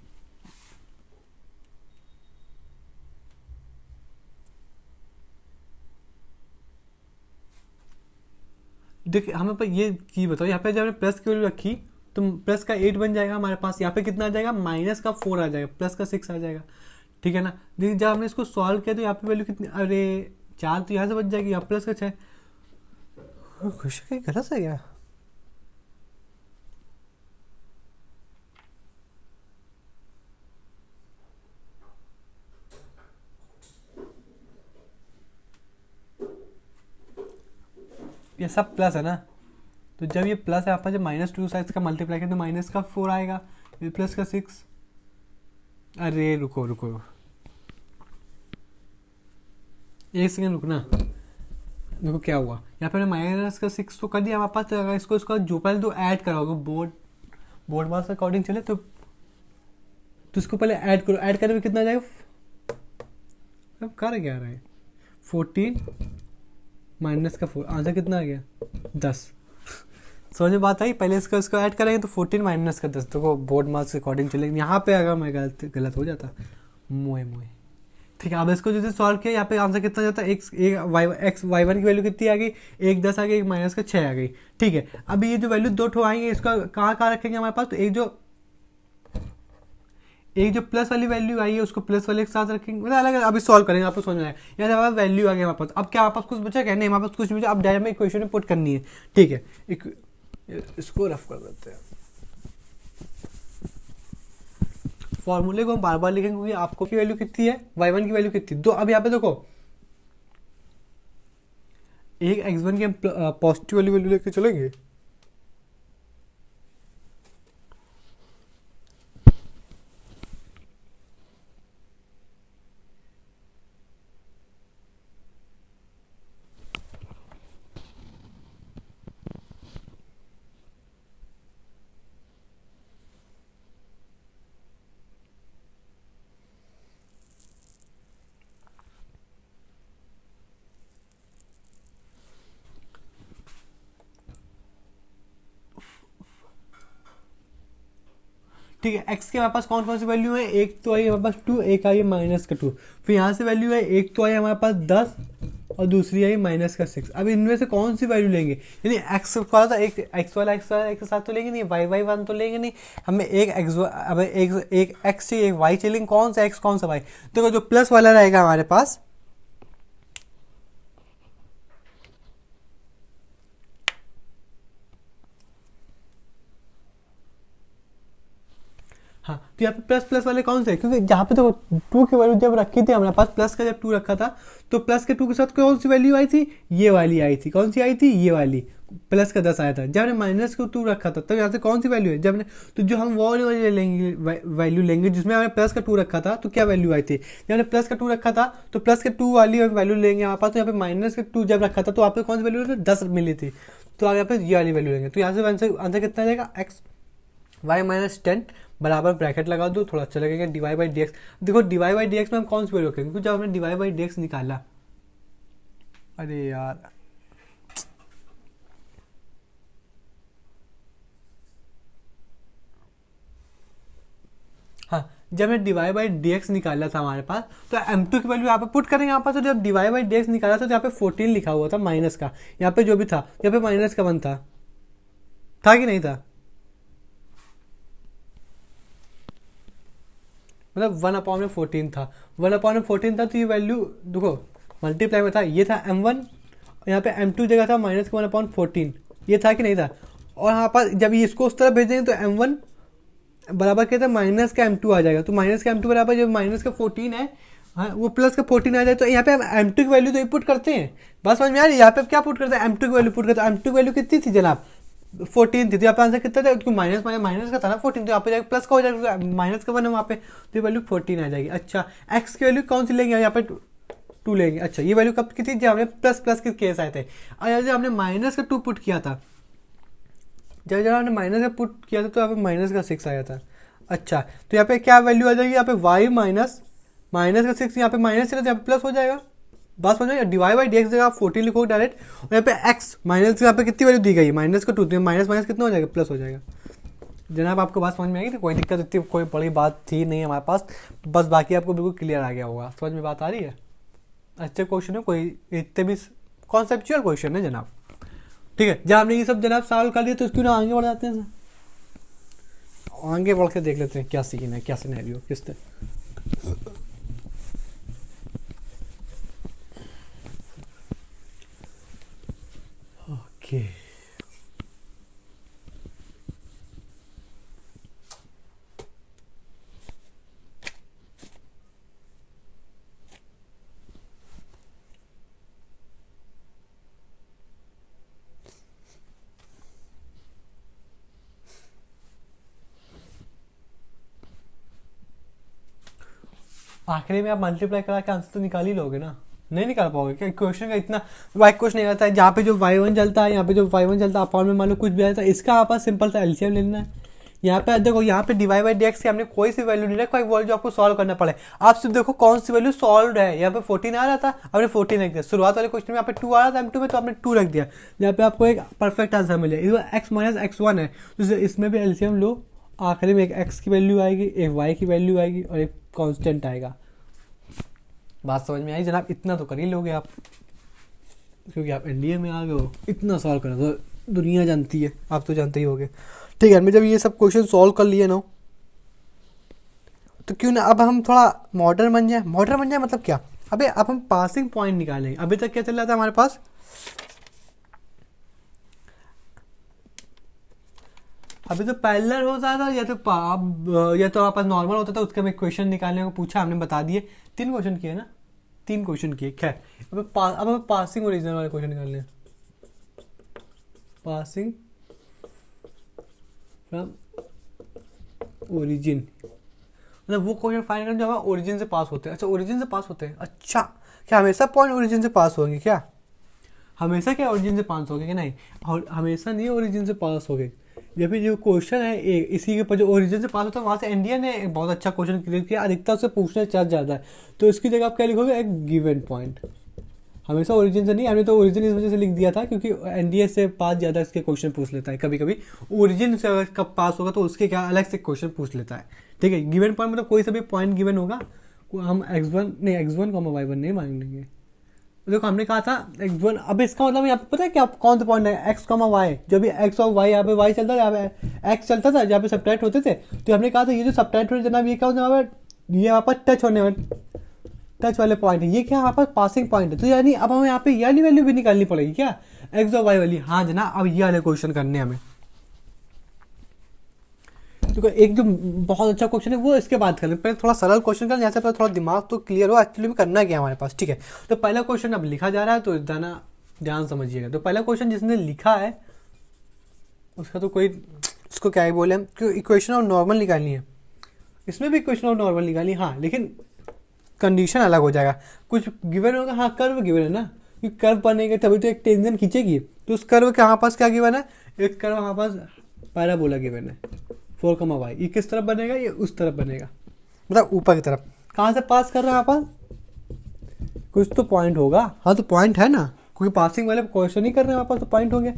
देखिए हमें पर ये की बताओ, यहाँ पे जब हमने प्लस की वैल्यू रखी, तो प्लस का 8 बन जाएगा हमारे पास, यहाँ पे कितना आ जाएगा माइनस का 4 आ जाएगा, प्लस का 6 आ जाएगा, ठीक है ना। देखिए जब हमने इसको सॉल्व किया, तो यहाँ पे वैल्यू कितनी, अरे 4 तो यहाँ से बच जाएगी, यहाँ प्लस का 6, खुश है गलत है क्या, ये सब प्लस है ना, तो जब ये प्लस है आपका, जब -2 साइज का मल्टीप्लाई करें तो माइनस का 4 आएगा, ए प्लस का 6, अरे रुको रुको, एक सेकेंड रुकना। देखो क्या हुआ, यहाँ पे माइनस का 6 तो कर दिया हमारे पास, अगर इसको इसका जो पहले तो ऐड कराओगे बोर्ड बोर्ड मास अकॉर्डिंग चले तो इसको पहले ऐड करो, ऐड करने में कितना आ जाएगा, अब कर क्या रहा है, 14 माइनस का 4, आंसर कितना आ गया 10। समझ में बात आई, पहले इसको ऐड करेंगे तो 14 माइनस का 10, देखो बोर्ड मार्क्स के अकॉर्डिंग चलेंगे। यहाँ पे अगर मैं गलत हो जाता मोए मोए, ठीक है। अब इसको जैसे सॉल्व किया, यहाँ पे आंसर कितना जाता है, एक्स वाई वन की वैल्यू कितनी आ गई, 1 10 आ गई, 1 माइनस का 6 आ गई, ठीक है। अब ये जो वैल्यू दो ठो आएंगे, इसका कहाँ कहाँ रखेंगे हमारे पास, तो एक जो प्लस वाली वैल्यू आई है उसको प्लस वाले के साथ रखेंगे, मतलब अलग अभी सॉल्व करेंगे, आपको समझ में आएगा। यहाँ हमारे वैल्यू आ गई हमारे पास, अब क्या हमारे पास कुछ बचा क्या, नहीं हमारे पास कुछ नहीं बचा, अब डायरेक्ट में इक्वेशन में पुट करनी है, ठीक है। इसको रफ कर देते हैं, फॉर्मूले को हम बार बार लिखेंगे क्योंकि आपको की वैल्यू कितनी है, y1 की वैल्यू कितनी, तो अब यहाँ पे देखो एक x1 की हम पॉजिटिव वाली वैल्यू लेके चलेंगे, ठीक है। x के हमारे पास कौन कौन सी वैल्यू है, एक तो आई हमारे पास 2, एक आई माइनस का 2, फिर यहाँ से वैल्यू है, एक तो आई हमारे पास 10 और दूसरी आई माइनस का 6। अब इनमें से कौन सी वैल्यू लेंगे, यानी x वाला था, एक x वाला एक के साथ तो लेंगे नहीं, y वन तो लेंगे नहीं, हमें एक x, अब एक x चाहिए, एक y चाहिए, कौन सा x कौन सा y, तो जो प्लस वाला रहेगा हमारे पास, हाँ, तो यहाँ पे प्लस प्लस वाले कौन से हैं, क्योंकि जहाँ पे तो 2 की वैल्यू जब रखी थी हमारे पास, प्लस का जब 2 रखा था तो प्लस के 2 के साथ कौन सी वैल्यू आई थी, ये वाली आई थी, कौन सी आई थी, ये वाली, प्लस का 10 आया था। जब हमने माइनस को 2 रखा था तब यहाँ से कौन सी वैल्यू है, जब हमने तो जो हम वो वाली लेंगे वैल्यू लेंगे जिसमें हमने प्लस का 2 रखा था, तो क्या वैल्यू आई थी, जब हमने प्लस का 2 रखा था तो प्लस के 2 वाली वैल्यू लेंगे हमारे पास, तो यहाँ पे माइनस के 2 जब रखा था तो आप कौन सी वैल्यू 10 मिली थी, तो यहाँ पे ये वाली वैल्यू लेंगे, तो यहाँ से आंसर कितना आ जाएगा, एक्स वाई माइनस 10 बराबर ब्रैकेट लगा दो, थोड़ा अच्छा लगेगा, डिवाई बाई डी एक्स। देखो डिवाई बाई डी एक्स में हम कौन सी वैल्यू रखेंगे, क्योंकि जब हमने डिवाई बाई डी एक्स निकाला, अरे यार हाँ, जब हमने डिवाई बाई डी एक्स निकाला था हमारे पास, तो m2 की वैल्यू यहाँ पे पुट करेंगे यहाँ पास, तो जब डिवाई बाई डी एक्स निकाला था तो यहाँ पे 14 लिखा हुआ था माइनस का, यहाँ पे जो भी था यहाँ पे माइनस का 1 था कि नहीं था, मतलब 1/14 था, 1/14 था, तो ये वैल्यू देखो मल्टीप्लाई में था, ये था m1, यहाँ पे m2 जगह था माइनस का 1/14, ये था कि नहीं था, और यहाँ पर जब ये इसको उस तरफ भेजेंगे तो m1 बराबर क्या था, माइनस का m2 आ जाएगा, तो माइनस का m2 बराबर जब माइनस का 14 है, हाँ वो प्लस का 14 आ जाए, तो यहाँ पे हम m2 की वैल्यू तो ये पुट करते हैं, बस समझ में आ रही है, यहाँ पे क्या पुट करते हैं, m2 की वैल्यू पुट करते हैं, m2 की वैल्यू कितनी थी जनाब, 14 थी, तो यहाँ पे आंसर कितना था, क्योंकि माइनस माइनस का था ना 14, तो यहाँ पे जाएगा प्लस का हो जाएगा, माइनस का 1 है वहाँ पे, तो ये वैल्यू 14 आ जाएगी। अच्छा एक्स की वैल्यू कौन सी लेंगे, यहाँ पे 2 लेंगे, अच्छा ये वैल्यू कब की थी, जब हमने प्लस प्लस के केस आए थे, और जब हमने माइनस का 2 पुट किया था, जब हमने माइनस का पुट किया था तो यहाँ पे माइनस का 6 आया था। अच्छा तो यहाँ पे क्या वैल्यू आ जाएगी, यहाँ पे y माइनस का 6, यहाँ पे माइनस चला तो यहाँ पे प्लस हो जाएगा, बस हो जाएगा, डिवाइड बाई डी एक्स जगह आप 14 लिखो डायरेक्ट, और यहाँ पे x माइनस यहाँ पे कितनी वैल्यू दी गई, माइनस का 2, माइनस माइनस कितना हो जाएगा, प्लस हो जाएगा। जनाब आपको बात समझ में आएगी, तो कोई दिक्कत इतनी कोई बड़ी बात थी नहीं हमारे पास, बस बाकी आपको बिल्कुल क्लियर आ गया होगा, समझ में बात आ रही है। अच्छे क्वेश्चन है, कोई इतने भी कॉन्सेप्चुअल क्वेश्चन है जनाब, ठीक है। जब हमने ये सब जनाब सॉल्व कर लिया तो क्यों ना आगे बढ़ जाते हैं, आगे बढ़ के देख लेते हैं क्या सीन है, क्या सिनेरियो किस तरह। ओके आखिरी में आप मल्टीप्लाई करा के आंसर तो निकाल ही लोगे ना, नहीं निकाल पाओगे क्या? क्वेश्चन का इतना वाइड क्वेश्चन नहीं रहता है, जहाँ पे जो y1 चलता है, यहाँ पे जो y1 चलता है अपॉन में मान लो कुछ भी आता है, इसका आप सिंपल सा एलसीएम ले लेना है। यहाँ पे देखो, यहाँ पे डिवाइड बाई डीएक्स की हमने कोई सी वैल्यू नहीं रखा, कोई वैल्यू जो आपको सॉल्व करना पड़े, आप सिर्फ देखो कौन सी वैल्यू सॉल्व है। यहाँ पे 14 आ रहा था, आपने 14 रख दिया। शुरुआत वाले क्वेश्चन में यहाँ पे 2 आ रहा था M2 में, तो आपने 2 रख दिया, यहाँ पे आपको एक परफेक्ट आंसर मिले। x माइनस x1 है, तो इसमें भी एलसीएम लो, आखिरी में एक x की वैल्यू आएगी, एक y की वैल्यू आएगी और एक कॉन्स्टेंट आएगा। बात समझ में आई जनाब? इतना तो कर ही लोगे आप, क्योंकि आप एनडीए में आ गए हो। इतना सॉल्व करना तो दुनिया जानती है, आप तो जानते ही होगे। ठीक है, मैं जब ये सब क्वेश्चन सॉल्व कर लिए ना, तो क्यों ना अब हम थोड़ा मॉडर्न बन जाए। मॉडर्न बन जाए मतलब क्या? अबे अब हम पासिंग पॉइंट निकालेंगे। अभी तक क्या चल रहा था हमारे पास? अभी तो पैरेलल होता था, या तो हमारे पास नॉर्मल होता था, उसका मैं क्वेश्चन निकालने को पूछा, हमने बता दिए। 3 क्वेश्चन किए ना, 3 क्वेश्चन किए। खैर अब हमें पासिंग ओरिजिनल वाले क्वेश्चन निकालने हैं। पासिंग फ्रॉम ओरिजिन, मतलब वो क्वेश्चन फाइंड करना जो हमारे ओरिजिन से पास होते हैं। अच्छा, ओरिजिन से पास होते हैं। अच्छा, क्या हमेशा पॉइंट ओरिजिन से पास होंगे क्या? हमेशा क्या ओरिजिन से पास होंगे कि नहीं? और हमेशा नहीं ओरिजिन से पास होंगे। जब भी जो क्वेश्चन है इसी के ऊपर जो ओरिजिन से पास होता है, वहाँ से इंडिया ने एक बहुत अच्छा क्वेश्चन क्रिएट किया, अधिकतर उससे पूछने चार्ज ज़्यादा है, तो इसकी जगह आप क्या लिखोगे? एक गिवन पॉइंट। हमेशा ओरिजिन से नहीं, हमने तो ओरिजिन इस वजह से लिख दिया था क्योंकि एनडीए से पास ज़्यादा इसके क्वेश्चन पूछ लेता है। कभी कभी ओरिजिन से अगर कब पास होगा तो उसके क्या अलग से क्वेश्चन पूछ लेता है। ठीक है, गिवन पॉइंट मतलब कोई सा भी पॉइंट गिवन होगा, हम x1 नहीं, x1 y1 नहीं मांगेंगे। देखो हमने कहा था x1, अब इसका मतलब यहाँ पे पता है क्या कौन सा पॉइंट है? x, y, जो भी x और y, यहाँ पे y चलता था, यहाँ पे x चलता था, जहाँ पे सब्ट्रैक्ट होते थे, तो हमने कहा था ये जो सब्ट्रैक्ट होते जनाब, ये क्या होता है? ये यहाँ पर टच होने वाले, टच वाले पॉइंट है, ये क्या हमारे पास पासिंग पॉइंट है। तो यानी अब हमें यहाँ पे ये वाली वैल्यू भी निकालनी पड़ेगी क्या? एक्स और वाई वाली। हाँ जना, अब ये वाले क्वेश्चन करने हमें। तो एक जो बहुत अच्छा क्वेश्चन है वो इसके बाद कर ले, पहले थोड़ा सरल क्वेश्चन कर, यहाँ से थोड़ा दिमाग तो क्लियर हो एक्चुअली में करना क्या हमारे पास। ठीक है, तो पहला क्वेश्चन अब लिखा जा रहा है, तो जाना ध्यान समझिएगा। तो पहला क्वेश्चन जिसने लिखा है उसका तो कोई, उसको क्या ही बोले हम, क्यों इक्वेशन ऑफ नॉर्मल निकालनी है, इसमें भी इक्वेशन ऑफ नॉर्मल निकालनी है। हाँ, लेकिन कंडीशन अलग हो जाएगा, कुछ गिवन होगा। हाँ, कर्व गिवन है ना, कि कर्व बनेगा तभी तो एक टेंजेंट खींचेगी, तो उस कर्व के हमारे पास क्या गिवन है? एक कर्व हमारे पास पैराबोला गिवन है 4, y। ये किस तरफ बनेगा? ये उस तरफ बनेगा, मतलब ऊपर की तरफ। कहाँ से पास कर रहा है हमारे पास? कुछ तो पॉइंट होगा। हाँ, तो पॉइंट है ना, क्योंकि पासिंग वाले क्वेश्चन ही कर रहे हैं हमारे पास, तो पॉइंट होंगे।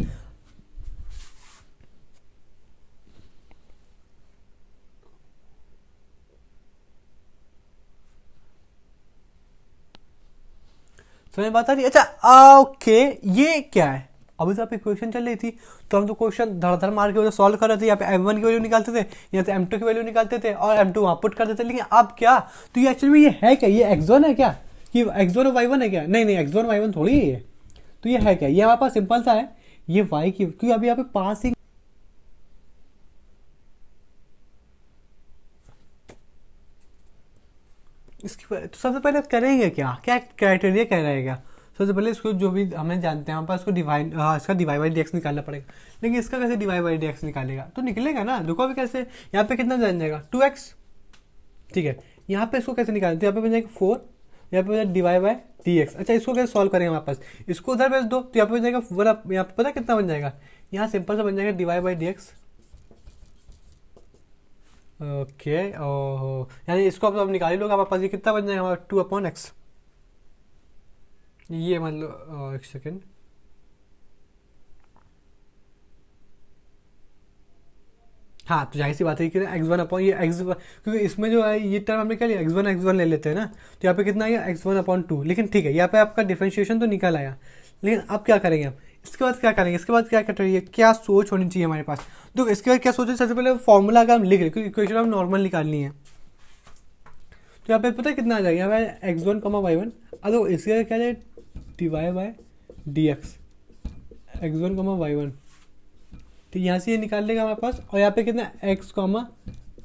समझ बात आ रही? अच्छा ओके, ये क्या है? अभी तो आप इक्वेशन चल रही थी, तो हम तो क्वेश्चन धड़ धड़ मार के सॉल्व कर रहे थे। यहाँ पे m1 की वैल्यू निकालते थे, यहाँ से m2 की वैल्यू निकालते थे, और m2 वहाँ पुट करते थे। लेकिन अब क्या? तो ये एक्चुअली में ये है क्या? ये x1 है क्या? कि x1 और y1 है क्या? नहीं नहीं, x1 y1 थोड़ी है ये। तो ये है क्या? ये हमारे पास सिंपल सा है, ये y की, क्योंकि अभी यहाँ पे पासिंग, इसकी तो सबसे पहले करेंगे क्या? क्या क्राइटेरिया कह रहेगा? सबसे पहले इसको जो भी हमें जानते हैं हमारे पास, इसको डिवाइड, इसका डिवाइड बाई डीएक्स निकालना पड़ेगा। लेकिन इसका कैसे डिवाइड बाई डीएक्स निकालेगा? तो निकलेगा ना, देखो अभी कैसे। यहाँ पे कितना जान जाएगा? 2x। ठीक है, यहाँ पे इसको कैसे निकालते हैं? यहाँ पे बन जाएगा 4, यहाँ पे बन डिवाइड बाई डीएक्स। अच्छा, इसको कैसे सॉल्व करेंगे हमारे पास? इसको उधर भेज दो, तो यहाँ पे बन जाएगा 4, यहाँ पे पता कितना बन जाएगा? यहाँ सिंपल सा बन जाएगा डिवाइड बाई डीएक्स। ओके, ओहो, यानी इसको अब निकाल ही लोगे हमारे पास। ये कितना बन जाएगा हमारा? 2/x। ये मतलब एक सेकेंड, हाँ, तो जाहिर सी बात है कि x1 अपॉन ये x1, क्योंकि इसमें जो है ये टर्म हमने क्या लिया? x1 ले लेते हैं ना, तो यहाँ पे कितना आएगा? x1/2। लेकिन ठीक है, यहाँ पे आपका डिफरेंशिएशन तो निकल आया। लेकिन अब क्या करेंगे हम? इसके बाद क्या करेंगे? इसके बाद क्या करेंगे? क्या सोच होनी चाहिए हमारे पास? तो इसके बाद क्या सोचे? सबसे पहले फॉर्मूला अगर हम लिख लें, क्योंकि इक्वेशन हम नॉर्मल निकालनी है, तो यहाँ पे पता है कितना आ जाएगा? यहाँ पे x1, y1। अब इसके क्या जाए? Divide by dx, x1, y1। तो यहाँ से ये निकाल लेगा हमारे पास, और यहाँ पे कितना? x,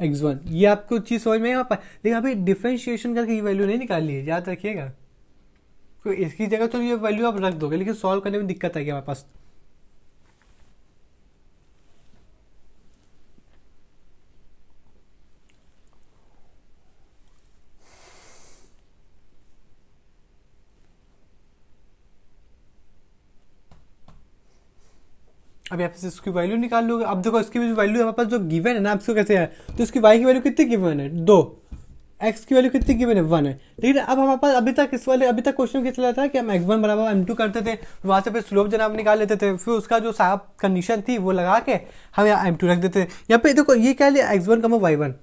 x1। ये आपको चीज़ समझ में यहाँ पर, लेकिन यहाँ पे डिफ्रेंशिएशन करके ये वैल्यू नहीं निकाल ली, याद रखिएगा। तो इसकी जगह तो ये वैल्यू आप रख दोगे, लेकिन सॉल्व करने में दिक्कत आएगी हमारे पास। अब यहाँ पे इसकी वैल्यू निकाल लोगे। अब देखो इसकी वैल्यू हमारे पास जो गिवन है ना, आपको कैसे है, तो इसकी वाई की वैल्यू कितनी गिवन है, 2, एक्स की वैल्यू कितनी गिवन है, 1 है। लेकिन अब हमारे पास अभी तक क्वेश्चन क्या चला था कि हम x1 बराबर m2 करते थे, वहां से फिर स्लोप जनाब निकाल लेते थे, फिर उसका जो साहब कंडीशन थी वो लगा के हम यहाँ m2 रख देते थे। यहाँ पे देखो ये क्या लिया, x1 कमा y1,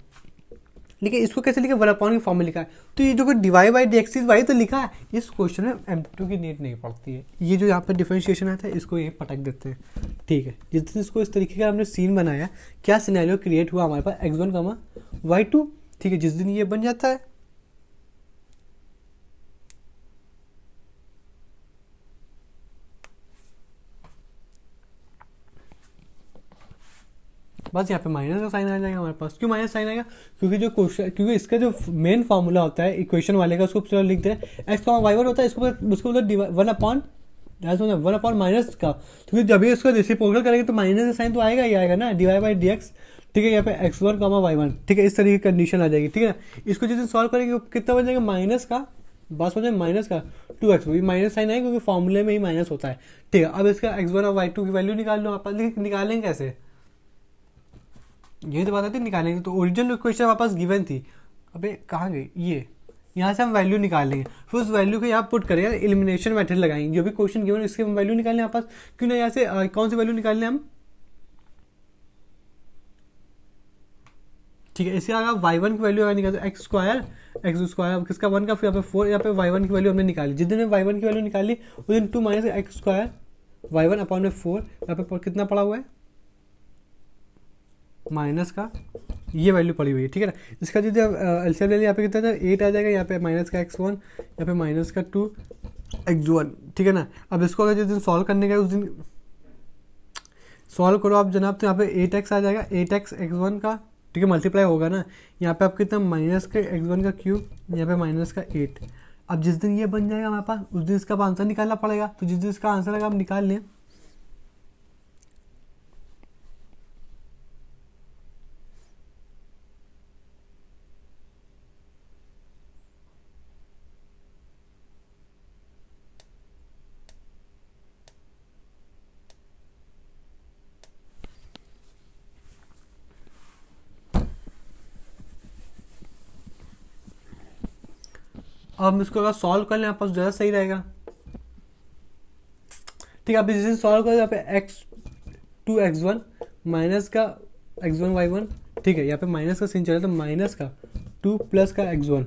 लेकिन इसको कैसे लिखा, 1/की फॉर्म में लिखा है। तो ये जो डिवाइड बाई dx वाई तो लिखा है, इस क्वेश्चन में m2 की नीड नहीं पड़ती है। ये जो यहाँ पे डिफरेंशिएशन आता है इसको ये पटक देते हैं, ठीक है। जिस दिन इसको इस तरीके का हमने सीन बनाया, क्या सिनेरियो क्रिएट हुआ हमारे पास, x1 कमा y2, ठीक है। जिस दिन ये बन जाता है, बस यहाँ पे माइनस का साइन आ जाएगा हमारे पास। क्यों माइनस साइन आएगा, क्योंकि जो क्वेश्चन, क्योंकि इसका जो मेन फार्मूला होता है इक्वेशन वाले का, उसको चलो लिख दे, एक्स का वाई वन होता है, उसको 1/1 माइनस का, क्योंकि जब भी इसको रेसिप्रोकल करेंगे तो माइनस का साइन तो आएगा ही आएगा ना, डिवाइड बाई dx, ठीक है। यहाँ पे x1 कमा y1, ठीक है, इस तरीके की कंडीशन आ जाएगी, ठीक है ना। इसको जिस दिन सॉल्व करेंगे कितना बन जाएगा, माइनस का, बस हो जाए माइनस का 2x, माइनस साइन आएगा क्योंकि फॉर्मूले में ही माइनस होता है, ठीक है। अब इसका x1 और y2 की वैल्यू निकाल लो आप, निकालेंगे कैसे, यही तो बात आती है, निकालेंगे। तो ओरिजिनल इक्वेशन हमारे पास गिवन थी, अबे कहाँ गई ये, यहाँ से हम वैल्यू निकालेंगे, फिर उस वैल्यू को यहाँ पुट करेंगे, एलिमिनेशन मेथड लगाएंगे, जो भी क्वेश्चन गिवन इसके हम वैल्यू निकालें यहाँ पास। क्यों ना यहाँ से कौन सी वैल्यू निकालने हम, ठीक है। इसके अगर y1 की वैल्यू अगर निकालते एक्स स्क्वायर किसका 1 का, फिर यहाँ पे 4, यहाँ पे y1 की वैल्यू हमने निकाली। जिस दिन y1 की वैल्यू निकाली उस दिन 2 minus x square y1 upon में 4, यहाँ पे कितना पड़ा हुआ है, माइनस का ये वैल्यू पड़ी हुई है, ठीक है ना। इसका जो एलसीएम ले लिया, यहाँ पे कितना था 8 आ जाएगा, यहाँ पे माइनस का x1, यहाँ पे माइनस का 2 x1, ठीक है ना। अब इसको अगर जिस दिन सॉल्व करने का उस दिन सॉल्व करो आप जनाब, तो यहाँ पे 8x आ जाएगा, 8x x1 का, ठीक है, मल्टीप्लाई होगा ना। यहाँ पे आप कितना माइनस का x1 का क्यूब, यहाँ पे माइनस का 8। अब जिस दिन ये बन जाएगा हमारे पास उस दिन इसका आंसर निकालना पड़ेगा, तो जिस दिन इसका आंसर आएगा हम निकाल लें। अब हम इसको अगर सॉल्व कर लें आप पास ज़्यादा सही रहेगा, ठीक है। अब जिस दिन सॉल्व करें यहाँ पे x2 x1 माइनस का x1 y1, ठीक है। यहाँ पे माइनस का सीन चला तो माइनस का 2 प्लस का x1,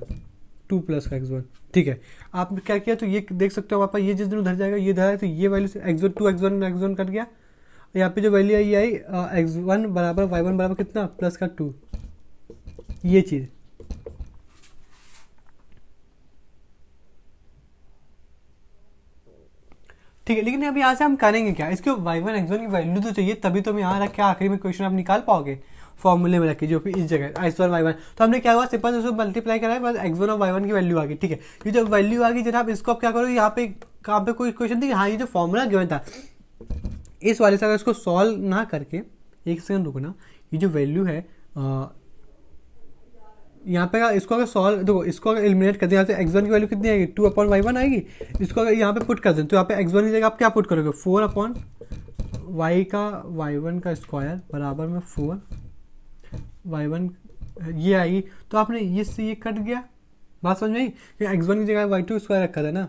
2 प्लस का x1, ठीक है। आपने क्या किया, तो ये देख सकते हो पापा, ये जिस दिन उधर जाएगा ये उधर है, तो ये वैल्यू से x1 2 x1 कट गया। यहाँ पे जो वैल्यू आई ये आई x1 बराबर y1 बराबर कितना, प्लस का 2, ये चीज़, ठीक है। लेकिन अब यहाँ से हम करेंगे क्या, इसके y1 x1 की वैल्यू तो चाहिए, तभी तो हम यहाँ रख के आखिरी में क्वेश्चन आप निकाल पाओगे, फॉर्मूले में रखिए जो कि इस जगह x1 y1। तो हमने क्या हुआ, सिंपल उसको मल्टीप्लाई करा है, बस x1 और y1 की वैल्यू आ गई, ठीक है। ये जो वैल्यू आ गई जनाब, इसको आप क्या करो, यहाँ पे कहाँ पे कोई क्वेश्चन थी, हाँ ये जो फॉर्मूला गिवन था इस वाले से अगर इसको सॉल्व ना करके, एक सेकंड रुकना, ये जो वैल्यू है यहाँ पे इसको अगर सॉल्व, देखो इसको अगर एलिमिनेट कर दें, यहाँ से x1 की वैल्यू कितनी आएगी, 2/y1 आएगी। इसको अगर यहाँ पे पुट कर दें तो यहाँ पे x1 की जगह आप क्या पुट करोगे, 4/y का y1 का स्क्वायर बराबर में 4 y1 ये आएगी। तो आपने ये कट गया, बात समझ में आई, x1 की जगह y2 स्क्वायर रखा था ना।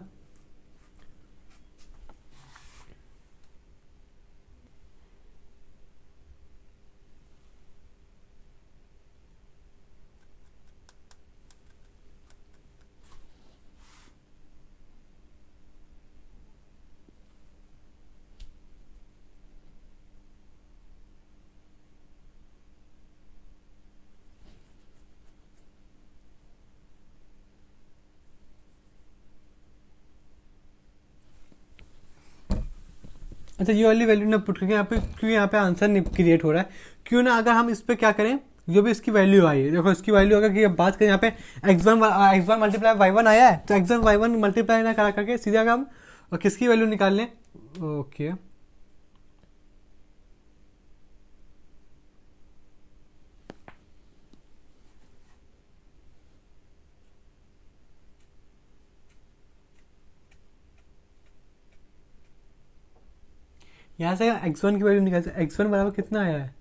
अच्छा ये वाली वैल्यू ना पुट करके यहाँ पे, क्यों यहाँ पे आंसर नहीं क्रिएट हो रहा है, क्यों ना अगर हम इस पर क्या करें, जो भी इसकी वैल्यू आई है, देखो इसकी वैल्यू अगर कि बात करें यहाँ पे x1 मल्टीप्लाई y1 आया है, तो x1 y1 मल्टीप्लाई ना करा करके सीधा हम किसकी वैल्यू निकाल लें, ओके। यहाँ से x1 की वैल्यू निकाल सकते, x1 बराबर कितना आया है,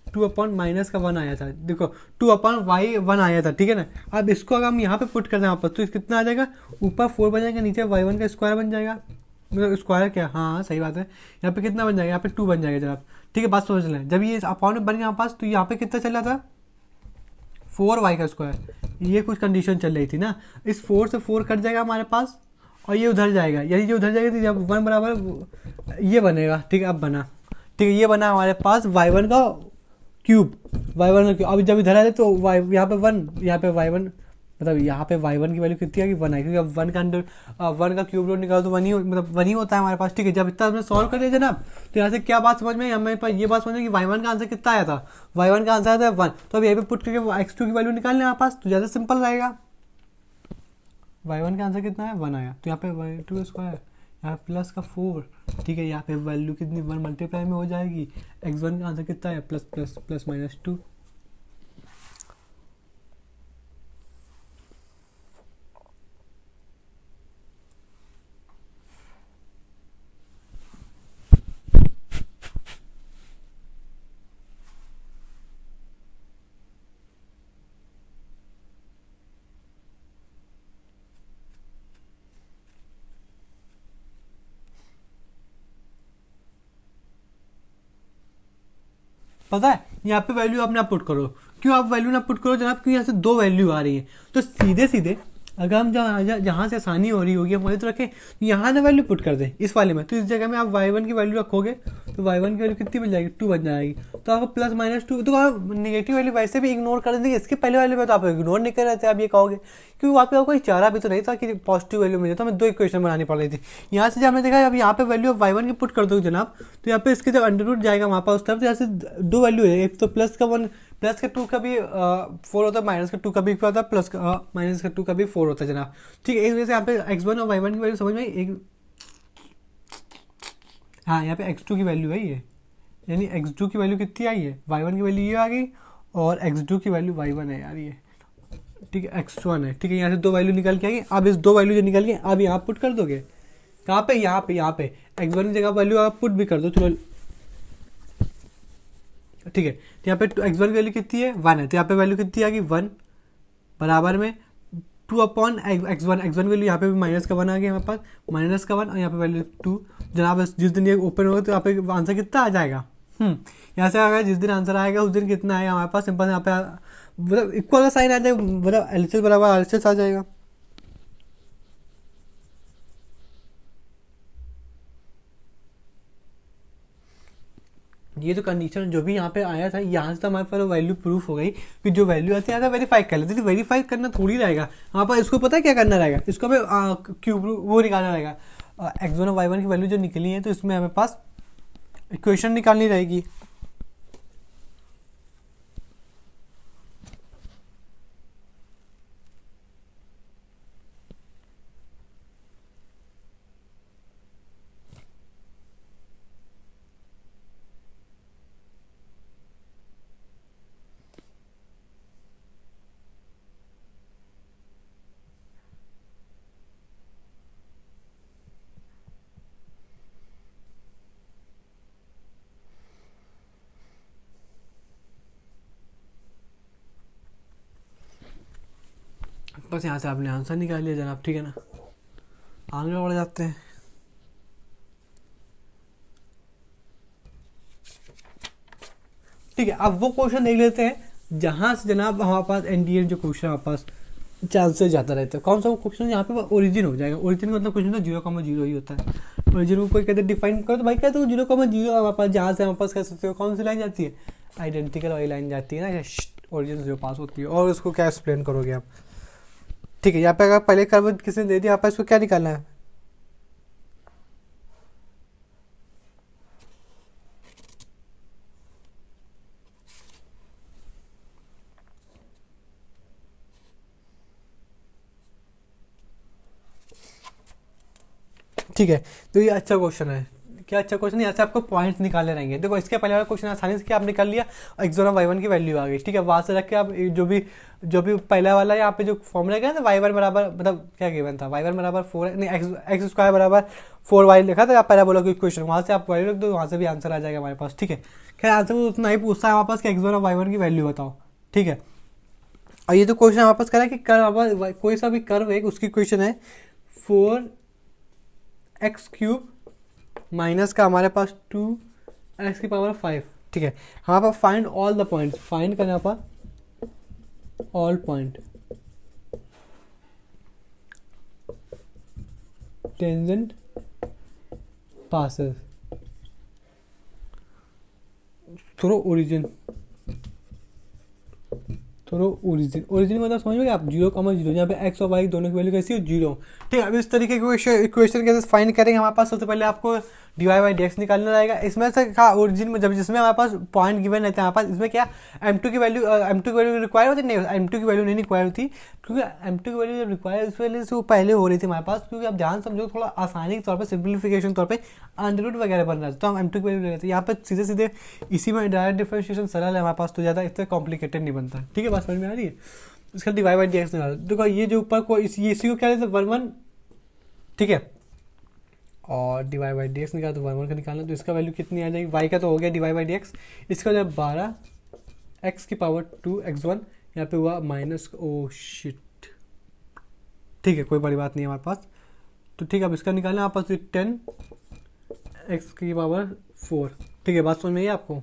2/-1 आया था, देखो 2/y1 आया था, ठीक है ना। अब इसको अगर हम यहाँ पे पुट करते हैं वापस तो कितना आ जाएगा, ऊपर 4 बन जाएगा, नीचे y1 का स्क्वायर बन जाएगा, मतलब स्क्वायर क्या, हाँ सही बात है, यहाँ पे कितना बन जाएगा, यहाँ पे 2 बन जाएगा जनाब। ठीक है, बात समझ लें, जब ये अपॉन में बन गया हमारे पास तो यहाँ पे कितना चल रहा था, 4y का स्क्वायर, ये कुछ कंडीशन चल रही थी ना, इस 4 से 4 कट जाएगा हमारे पास और ये उधर जाएगा, यानी ये उधर जाएगा तो जब 1 बराबर ये बनेगा, ठीक है, अब बना, ठीक है, ये बना हमारे पास y1 का क्यूब, y1 का क्यूब। अब जब इधर आए तो y यहाँ पे 1, यहाँ पे y1, मतलब यहाँ पे y1 की वैल्यू कितनी आएगी, 1 है, क्योंकि अब 1 का अंडर 1 का क्यूब रूट निकालो तो 1 ही, मतलब 1 ही होता है हमारे पास। ठीक है, जब इतना हमने सॉल्व कर दिया जनाब तो यहाँ से क्या बात समझ में आई, हमें पास ये बात समझ में कि y1 का आंसर कितना आया था, y1 का आंसर आया था 1, तो अब यहीं पे पुट करके x2 की वैल्यू निकालने हमारे पास तो ज़्यादा सिंपल रहेगा। y1 का आंसर कितना है, 1 आया, तो यहाँ पे y2 स्क्वायर, यहाँ प्लस का 4, ठीक है, यहाँ पे वैल्यू कितनी 1 मल्टीप्लाई में हो जाएगी, x1 का आंसर कितना है, प्लस प्लस प्लस -2। पता है, यहाँ पे वैल्यू आप ना पुट करो, क्यों आप वैल्यू ना पुट करो जनाब, क्यों यहाँ से 2 वैल्यू आ रही है, तो सीधे सीधे अगर हम जहाँ से आसानी हो रही होगी हम वहीं तो रखें, यहाँ ना वैल्यू पुट कर दें इस वाले में, तो इस जगह में आप y1 की वैल्यू रखोगे तो y1 की वैल्यू कितनी बन जाएगी, 2 बन जाएगी, तो आपको +-2, तो आप नेगेटिव वैल्यू वैसे भी इग्नोर कर देंगे, इसके पहले वाले में तो आप इग्नोर नहीं कर रहे थे, आप ये कहोगे क्योंकि वहाँ पे आपको कोई चारा भी तो नहीं था कि पॉजिटिव वैल्यू मिले, तो हमें 2 इक्वेशन बनानी पड़ रही थी। यहाँ से जब हमने देखा अब यहाँ पे वैल्यू y1 की पुट कर दो जनाब, तो यहाँ पे इसके जब अंडर रूट जाएगा वहाँ पर उस तरफ, तो यहाँ से 2 वैल्यू है, एक तो प्लस का 1, प्लस का 2 का भी 4 होता है, माइनस का 2 का भी होता है, प्लस का माइनस का 2 का भी 4 होता है जनाब। ठीक है, इस वजह से यहाँ पे x1 और y1 की वैल्यू समझ में एक, हाँ यहाँ पे x2 की वैल्यू है ये, यानी x2 की वैल्यू कितनी आई है, y1 की वैल्यू ये आ गई और x2 की वैल्यू y1 है यार ये, ठीक है, x1 है, ठीक है, यहाँ से 2 वैल्यू निकल के आएगी, अब इस 2 वैल्यू जो निकल के अब यहाँ पुट कर दोगे, कहाँ पे, यहाँ पे x1 की जगह वैल्यू आप पुट भी कर दो, चलो ठीक है, तो यहाँ पे x1 की वैल्यू कितनी है, 1 है, तो यहाँ पे वैल्यू कितनी आ गई 1 बराबर में 2/x1, x1 की वैल्यू यहाँ पे भी माइनस का 1 आ गया हमारे पास, माइनस का 1 और यहाँ पे वैल्यू 2 जनाब। जिस दिन ये ओपन होगा तो यहाँ पे आंसर कितना आ जाएगा, यहाँ से अगर जिस दिन आंसर आएगा उस दिन कितना आएगा हमारे पास, सिंपल यहाँ पे मतलब इक्वल का साइन आ जाएगा, मतलब एलसीएस बराबर आरएचएस आ जाएगा। ये जो कंडीशन जो भी यहाँ पे आया था, यहाँ से तो हमारे पास वैल्यू प्रूफ हो गई कि जो वैल्यू आती है यहाँ वेरीफाई कर लेते, वेरीफाई करना थोड़ी रहेगा हमारे पास, इसको पता है क्या करना रहेगा, इसको हमें क्यूब वो निकालना रहेगा, x1 और y1 की वैल्यू जो निकली है तो इसमें हमें पास इक्वेशन निकालनी रहेगी। बस यहाँ से आपने आंसर निकाल लिया जनाब, ठीक है ना, आगे बढ़ जाते हैं। ठीक है, अब वो क्वेश्चन देख लेते हैं जहाँ से जनाब हमारे पास एनडीए जो क्वेश्चन हमारे पास चांसेस ज़्यादा रहते हैं, कौन सा वो क्वेश्चन यहाँ पे ओरिजिन हो जाएगा, ओरिजिन मतलब क्वेश्चन तो 0,0 ही होता है, ओरिजिन को कोई कहते डिफाइन करो तो भाई कहते हो 0,0 हमारे पास जहाँ से हमारे पास कह सकते हो कौन सी लाइन जाती है, आइडेंटिकल वाली लाइन जाती है ना, ओरिजिन 0 पास होती है, और उसको क्या एक्सप्लेन करोगे आप। ठीक है, यहाँ पे अगर पहले कर्व किसी ने दे दिया, यहाँ पर इसको क्या निकालना है, ठीक है, तो ये अच्छा क्वेश्चन है क्या अच्छा क्वेश्चन, यहाँ से आपको पॉइंट्स निकालने रहेंगे। देखो इसके पहले वाला क्वेश्चन आसानी से क्या आप निकाल लिया, x1 और y1 की वैल्यू आ गई, ठीक है। वहाँ से रख के आप जो भी पहला वाला यहाँ पे जो फॉर्मूला क्या था, y1 बराबर, मतलब क्या गिवन था, y1 बराबर 4, नहीं एक्स स्क्वायर बराबर 4y लिखा था, आप पहला बोला कोई क्वेश्चन, वहाँ से आप वैल्यू रख दो, वहाँ से भी आंसर आ जाएगा हमारे पास, ठीक है। खैर आंसर तो उतना ही पूछता है हमारे पास कि x1 और y1 की वैल्यू बताओ, ठीक है। और ये तो क्वेश्चन हमारे पास करा है कि कर्व, कोई सा भी कर्व है उसकी क्वेश्चन है 4x³ माइनस का हमारे पास 2x⁵, ठीक है। हमारे पास find all the point, find करना पर all point tangent passes through origin, origin मतलब समझ में आप 0,0, यहाँ पे एक्स और वाई दोनों की वैल्यू कैसी है 0, ठीक है। अब इस तरीके के इक्वेशन कैसे फाइंड करेंगे, हमारे पास सबसे पहले आपको dy/dx निकालना रहेगा। इसमें से क्या ओरिजिन में जब जिसमें हमारे पास पॉइंट गिवन रहते हैं हमारे पास, इसमें क्या m2 की वैल्यू रिक्वायर होती नहीं, m2 की वैल्यू नहीं रिक्वायर होती, क्योंकि m2 की वैल्यू जब रिक्वायर इस वजह से वो पहले हो रही थी हमारे पास, क्योंकि आप ध्यान समझो थोड़ा आसानी के तौर पर, सिंप्लीफिकेशन तौर पर अंडर रूट वगैरह बन रहा था, तो हम m2 की वैल्यू ले लेते हैं। यहाँ पर सीधे सीधे इसी में डायरेक्ट डिफरेंशिएशन सरल है हमारे पास, तो ज़्यादा इससे कॉम्प्लिकेटेड नहीं बनता, ठीक है। बात समझ में आ रही है। इसका dy/dx निकालो, देखो ये जो ऊपर को इसी को क्या लेते हैं 1 1, ठीक है, और dy/dx निकाला तो 1 1 का निकालना, तो इसका वैल्यू कितनी आ जाएगी, y का तो हो गया dy/dx, इसका जो 12x⁻², x1 यहाँ पे हुआ माइनस, ओ शिट, ठीक है, कोई बड़ी बात नहीं है हमारे पास, तो ठीक है। अब इसका निकालना हमारे पास 10x⁻⁴, ठीक है। बात समझ में आई आपको।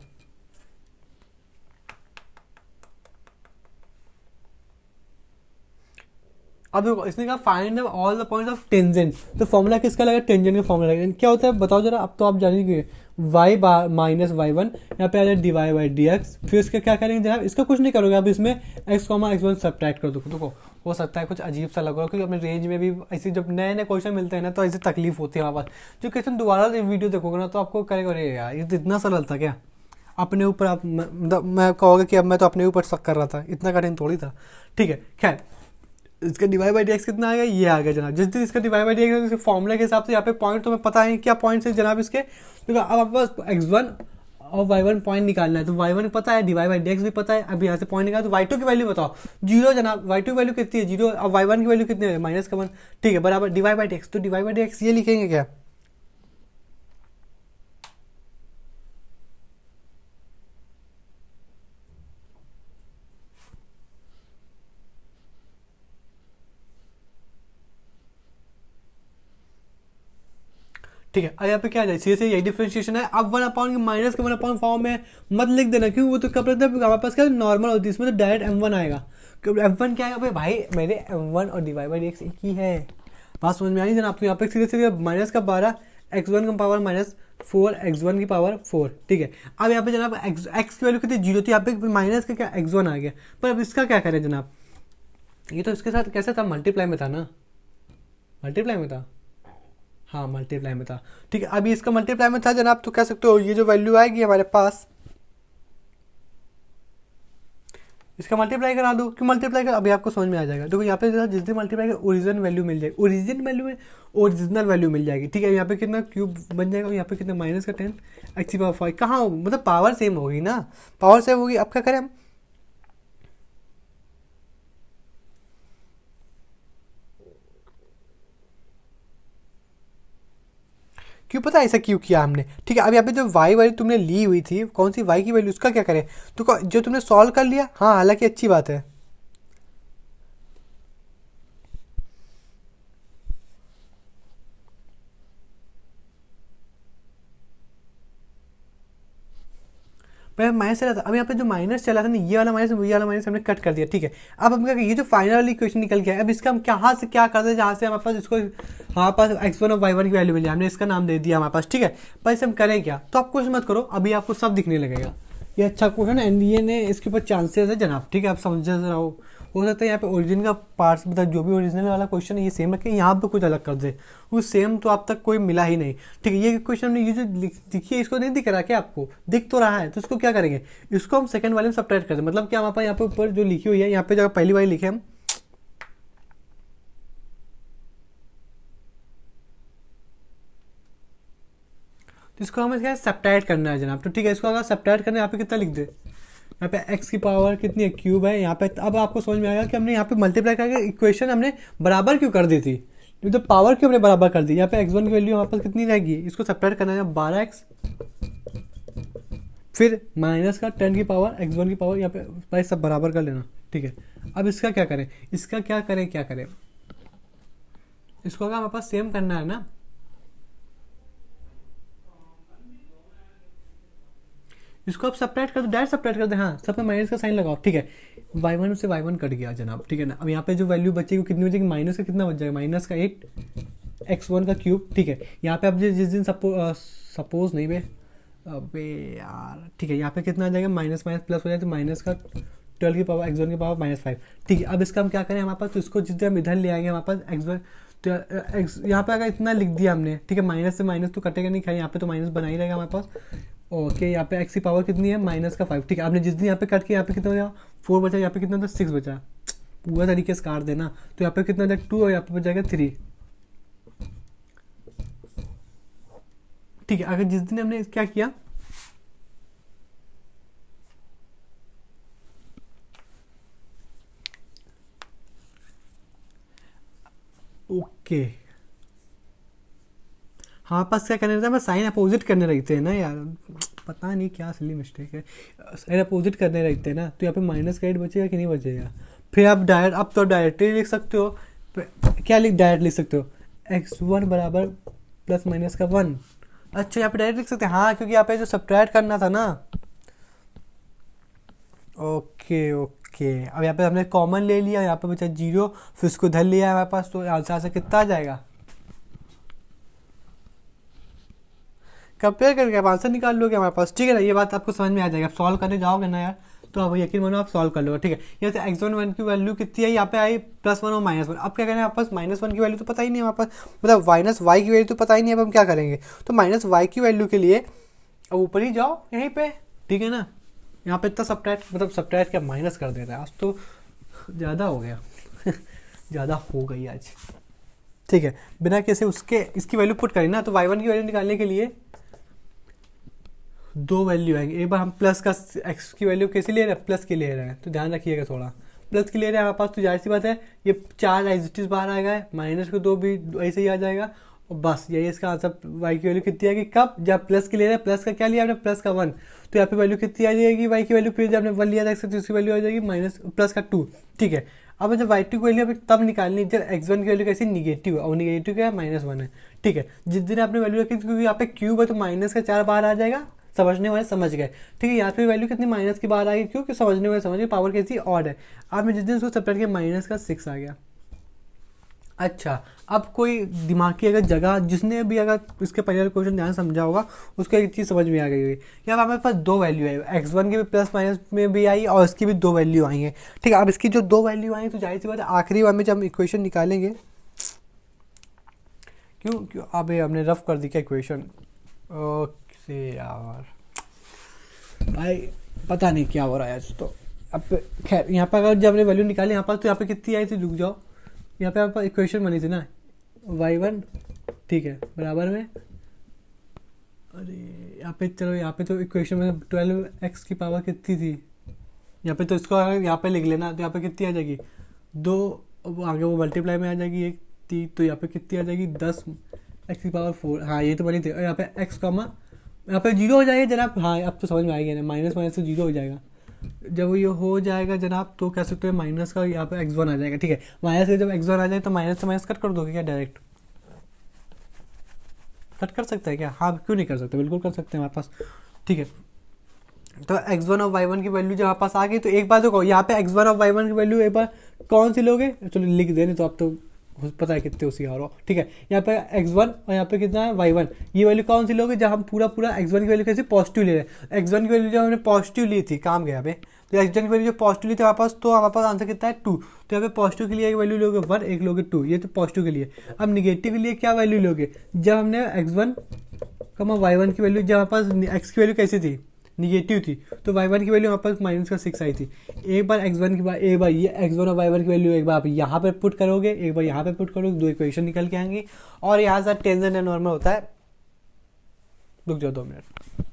अब देखो इसने कहा find all the points of tangent, तो फॉर्मूला किसका लगा, टेंजेंट का फॉर्मूला लगा, क्या होता है बताओ जरा। अब तो आप जानिए y माइनस y1 यहाँ पे आ जाए dy/dx, फिर इसका क्या करेंगे जनाब, इसका कुछ नहीं करोगे, अब इसमें x,x1 सब्ट्रैक्ट कर दो। देखो हो सकता है कुछ अजीब सा लग रहा हो, क्योंकि अपने रेंज में भी ऐसे जब नए नए क्वेश्चन मिलते हैं ना, तो ऐसी तकलीफ होती है हमारे पास। जो क्वेश्चन दोबारा वीडियो देखोगे ना, तो आपको करेगा अरे यार ये तो इतना सरल था क्या, अपने ऊपर आप मैं कहोगे कि अब मैं तो अपने ऊपर शक कर रहा था, इतना कठिन थोड़ी था, ठीक है। खैर इसका dy/dx कितना आ गया, ये आ गया जनाब। जिस दिन इसका dy/dx फॉर्मूले के हिसाब से यहाँ पे पॉइंट तो मैं पता है क्या पॉइंट्स है जनाब इसके, तो अब आपके पास x1 और y1 पॉइंट निकालना है, तो y1 पता है, dy/dx भी पता है। अब यहाँ से पॉइंट निकाला तो y2 की वैल्यू बताओ 0 जनाब, y2 की वैल्यू कितनी है 0, अब y1 की वैल्यू कितनी है -1, ठीक है, बराबर dy/dx, तो dy/dx ये लिखेंगे क्या, ठीक है। अब यहाँ पे क्या आ जाए, सीधे से यही डिफरेंशिएशन है। अब 1/, माइनस के 1/, फॉर्म में मत लिख देना, क्यों, वो तो कब रहता है हमारे पास क्या नॉर्मल होती है, इसमें तो डायरेक्ट m1 आएगा, क्योंकि m1 क्या आएगा भाई मेरे m1 और dy/dx एक ही है। बात समझ में आ रही है ना आपको। यहाँ पे सीधे सीधे -12 x1 की पावर -4 x1 की पावर 4, ठीक है। अब यहाँ पे जनाब x की वैल्यू कितनी 0 थी, यहाँ पे माइनस का क्या x1 आ गया, पर अब इसका क्या करें जनाब, ये तो इसके साथ कैसे था, मल्टीप्लाई में था ना, मल्टीप्लाई में था, हाँ मल्टीप्लाई में था, ठीक है। अभी इसका मल्टीप्लाई में था जनाब, तो कह सकते हो ये जो वैल्यू आएगी हमारे पास, इसका मल्टीप्लाई करा दो, क्यों मल्टीप्लाई कर, अभी आपको समझ में आ जाएगा। देखो यहाँ पे जिस दिन मल्टीप्लाई कर ओरिजिनल वैल्यू मिल जाएगी, ओरिजिनल वैल्यू मिल जाएगी, ठीक है। यहाँ पे कितना क्यूब बन जाएगा, यहाँ पे कितना -10 x⁵, कहाँ मतलब पावर सेम होगी ना, पावर सेम होगी। अब क्या करें हम, क्यों पता है ऐसा क्यों किया हमने, ठीक है। अब यहाँ पे जो y वैल्यू तुमने ली हुई थी, कौन सी y की वैल्यू, उसका क्या करें, तो जो तुमने सॉल्व कर लिया, हाँ हालांकि अच्छी बात है, पहले माइनस चला था, अब यहाँ पे जो माइनस चला था ना, ये वाला माइनस हमने कट कर दिया, ठीक है। अब हम क्या, ये जो फाइनल इक्वेशन निकल गया है, अब इसका हम कहाँ से क्या करते हैं, जहाँ से हमारे पास इसको हमारे पास x1 और y1 की वैल्यू मिली, हमने इसका नाम दे दिया हमारे पास, ठीक है। पर इसे हम करें क्या, तो आप कुछ मत करो, अभी आपको सब दिखने लगेगा। ये अच्छा क्वेश्चन है, एनडीए ने इसके ऊपर चांसेस है जनाब, ठीक है। आप समझ रहो, हो सकता है यहाँ पे ओरिजिन का पार्ट्स मतलब जो भी ओरिजिनल वाला क्वेश्चन है ये सेम रखे, यहाँ पे कुछ अलग कर दे, वो सेम तो अब तक कोई मिला ही नहीं, ठीक है। ये क्वेश्चन हमने ये जो दिखी है, इसको नहीं दिख रहा क्या आपको, दिख तो रहा है, तो इसको क्या करेंगे, इसको हम सेकंड वाले में सब्ट्रैक्ट कर दें, मतलब क्या हमारे पास यहाँ पे ऊपर जो लिखी हुई है, यहाँ पे जगह पहली वाली लिखे हम, तो इसको हमें क्या सब्ट्रैक्ट करना है जनाब। तो ठीक है, इसको अगर सब्ट्रैक्ट करना है यहाँ पे कितना लिख दे, यहाँ पे x की पावर कितनी है, क्यूब है यहाँ पे। अब आपको समझ में आएगा कि हमने यहाँ पे मल्टीप्लाई करके इक्वेशन हमने बराबर क्यों कर दी थी, तो पावर क्यों हमने बराबर कर दी। यहाँ पे x1 की वैल्यू हमारे पास कितनी रहेगी, इसको सब्ट्रैक्ट करना है 12x, फिर माइनस का 10 की पावर x1 की पावर, यहाँ पे भाई सब बराबर कर लेना। ठीक है, अब इसका क्या करें, इसका क्या करें, इसको अगर हमारे पास सेम करना है ना, इसको आप सब्ट्रैक्ट कर दो, डायरेक्ट सब्ट्रैक्ट कर दे। हाँ, सब में माइनस का साइन लगाओ। ठीक है, y1 से y1 कट गया जनाब। ठीक है ना, अब यहाँ पे जो वैल्यू बचेगी कितनी हो जाएगी, माइनस का कितना बच जाएगा, माइनस का 8 x1 का क्यूब। ठीक है, यहाँ पे अब जिस दिन सपोज नहीं बे, अबे यार, ठीक है, यहाँ पे कितना आ जाएगा, माइनस माइनस प्लस हो जाए तो माइनस का 12 की पावर x1 की पावर -5। ठीक है, अब इसका हम क्या करें, हमारे पास तो इसको जिस दिन हम इधर ले आएंगे हमारे पास x1, तो यहाँ पे अगर इतना लिख दिया हमने, ठीक है, माइनस से माइनस तो कटेगा नहीं, खैर यहाँ पे तो माइनस बना ही रहेगा हमारे पास। ओके, यहाँ पे x की पावर कितनी है, -5। ठीक है, आपने जिस दिन यहाँ पे कट किया, यहाँ पे कितना बचा, 4 बचा, यहाँ पे कितना था, 6 बचा। पूरा तरीके से काट देना, तो यहाँ पे कितना था, 2, और यहाँ पे बच जाएगा 3। ठीक है, अगर जिस दिन हमने क्या किया, ओके, हमारे पास क्या करने रहता है, मैं साइन अपोजिट करने रहते हैं ना यार, पता नहीं क्या सिली मिस्टेक है, साइन अपोजिट करने रहते हैं ना, तो यहाँ पे माइनस का 8 बचेगा कि नहीं बचेगा। फिर आप डायरेक्ट, अब तो डायरेक्टली लिख सकते हो, क्या डायरेक्ट लिख सकते हो, x1 बराबर प्लस माइनस का 1। अच्छा, यहाँ पे डायरेक्ट लिख सकते हैं, हाँ, क्योंकि यहाँ पे जो सब्ट्रैक्ट करना था ना। ओके ओके, अब यहाँ पे हमने कॉमन ले लिया, यहाँ पे बचा 0, फिर उसको धर लिया हमारे पास, तो आंसर से कितना आ जाएगा, कंपेयर करके आप आंसर निकाल लोगे हमारे पास। ठीक है ना, ये बात आपको समझ में आ जाएगा। आप सॉल्व करने जाओगे ना यार, तो आप यकीन मानो आप सॉल्व कर लोगे। ठीक है, यहाँ से x1 की वैल्यू कितनी है, यहाँ पे आई +1 और -1। अब क्या करें, आपके पास -1 की वैल्यू तो पता ही नहीं है हमारे पास, मतलब -y की वैल्यू तो पता ही नहीं है। अब हम क्या करेंगे, तो -y की वैल्यू के लिए अब ऊपर ही जाओ यहीं पे। ठीक है ना, यहाँ पे इतना सब्ट्रैक्ट, मतलब सब्ट्रैक्ट क्या माइनस कर देना है, आज तो ज़्यादा हो गया ज़्यादा हो गई आज। ठीक है, बिना कैसे उसके इसकी वैल्यू पुट करें ना, तो y1 की वैल्यू निकालने के लिए दो वैल्यू आएंगे। एक बार हम प्लस का x की वैल्यू कैसे ले रहे हैं, प्लस की ले रहे हैं, तो ध्यान रखिएगा थोड़ा, प्लस की ले रहे हैं हमारे पास, तो जाहिर सी बात है ये 4 एग्जिटिव बाहर आएगा, माइनस को 2 भी ऐसे ही आ जाएगा, और बस यही इसका आंसर। y की वैल्यू कितनी आएगी, कब, जब प्लस की ले रहे हैं, प्लस का क्या लिया आपने, प्लस का 1, तो यहाँ पे वैल्यू कितनी आ जाएगी y की वैल्यू, फिर जब आपने 1 लिया था x तो उसकी वैल्यू आ जाएगी प्लस का 2। ठीक है, अब जब y2 की वैल्यू तब निकालनी जब x1 की वैल्यू कैसी नेगेटिव है, और नेगेटिव क्या है, -1 है। ठीक है, जिस दिन आपने वैल्यू रखी, क्योंकि यहाँ पे क्यूब है तो माइनस का 4 बाहर आ जाएगा, समझने वाले समझ गए। ठीक है, यहाँ पे वैल्यू कितनी माइनस की बाहर आ गई, क्योंकि समझने वाले समझ गए, पावर कैसी ऑड है। आपने जिस दिन उसको सब्ट्रैक्ट किया, माइनस का 6 आ गया। अच्छा, अब कोई दिमाग की अगर जगह, जिसने भी अगर इसके पहले क्वेश्चन ध्यान समझा होगा, उसको एक चीज़ समझ में आ गई होगी। यहाँ हमारे पास दो वैल्यू आई, x1 की भी प्लस माइनस में भी आई, और इसकी भी दो वैल्यू आई है। ठीक है, अब इसकी जो दो वैल्यू आई, तो जाहिर सी बात है आखिरी बार में जब हम इक्वेशन निकालेंगे, क्यों अब हमने रफ कर दी क्या इक्वेशन। ओके यार भाई, पता नहीं क्या हो रहा है आज तो। अब खैर, यहाँ पर अगर जब हमने वैल्यू निकाली यहाँ पर, तो यहाँ पे कितनी आई थी, रुक जाओ, यहाँ पे आपका इक्वेशन बनी थी ना y1, ठीक है, बराबर में, अरे यहाँ पे चलो, यहाँ पे तो इक्वेशन में 12x की पावर कितनी थी, यहाँ पे तो इसको अगर यहाँ पे लिख लेना, तो यहाँ पे कितनी आ जाएगी, 2, आगे वो मल्टीप्लाई में आ जाएगी 1 3, तो यहाँ पे कितनी आ जाएगी, 10x की पावर 4। हाँ, ये तो बनी थी, और यहाँ पे x कॉमा, यहाँ पे 0 हो जाएगा जनाब। हाँ, अब तो समझ में आएगा ना, माइनस माइनस से 0 हो जाएगा। जब ये हो जाएगा जनाब, तो कह सकते हैं माइनस का यहाँ पे x1 आ जाएगा। ठीक है, माइनस का जब x1 आ जाए, तो माइनस से माइनस कट कर दोगे क्या, डायरेक्ट कट कर सकते हैं क्या, हाँ, क्यों नहीं कर सकते, बिल्कुल कर सकते हैं हमारे पास। ठीक है, तो x1 और y1 की वैल्यू जब हमारे पास आ गई, तो एक बार तो यहाँ पे x1 और y1 की वैल्यू एक बार कौन सी लोगे, चलो लिख देने, तो आप तो पता है कितने उसी आ रहा हो। ठीक है, यहाँ पे x1 और यहाँ पे कितना है y1, ये वैल्यू कौन सी लोगे, जब हम पूरा x1 की वैल्यू कैसे पॉजिटिव ले रहे हैं, x1 की वैल्यू जब हमने पॉजिटिव ली थी, काम गया पे, तो x1 की वैल्यू जो पॉजिटिव ली थी हमारे पास, तो हमारे पास आंसर कितना है 2। तो यहाँ पे पॉजिटिव के लिए एक वैल्यू लोगे 1, एक लोगे 2, ये तो पॉजिटिव के लिए। अब निगेटिव के लिए क्या वैल्यू लोगे, जब हमने x1 y1 की वैल्यू, जब हमारे पास x की वैल्यू कैसी थी, निगेटिव थी, तो y1 की वैल्यू हमारे पास माइनस का 6 आई थी। एक बार x1 की बार, एक बार ये x1 और y1 की वैल्यू एक बार आप यहाँ पे पुट करोगे, एक बार यहाँ पे पुट करोगे, दो इक्वेशन निकल के आएंगी, और यहाँ से टेंशन है नॉर्मल होता है, रुक जाओ 2 मिनट।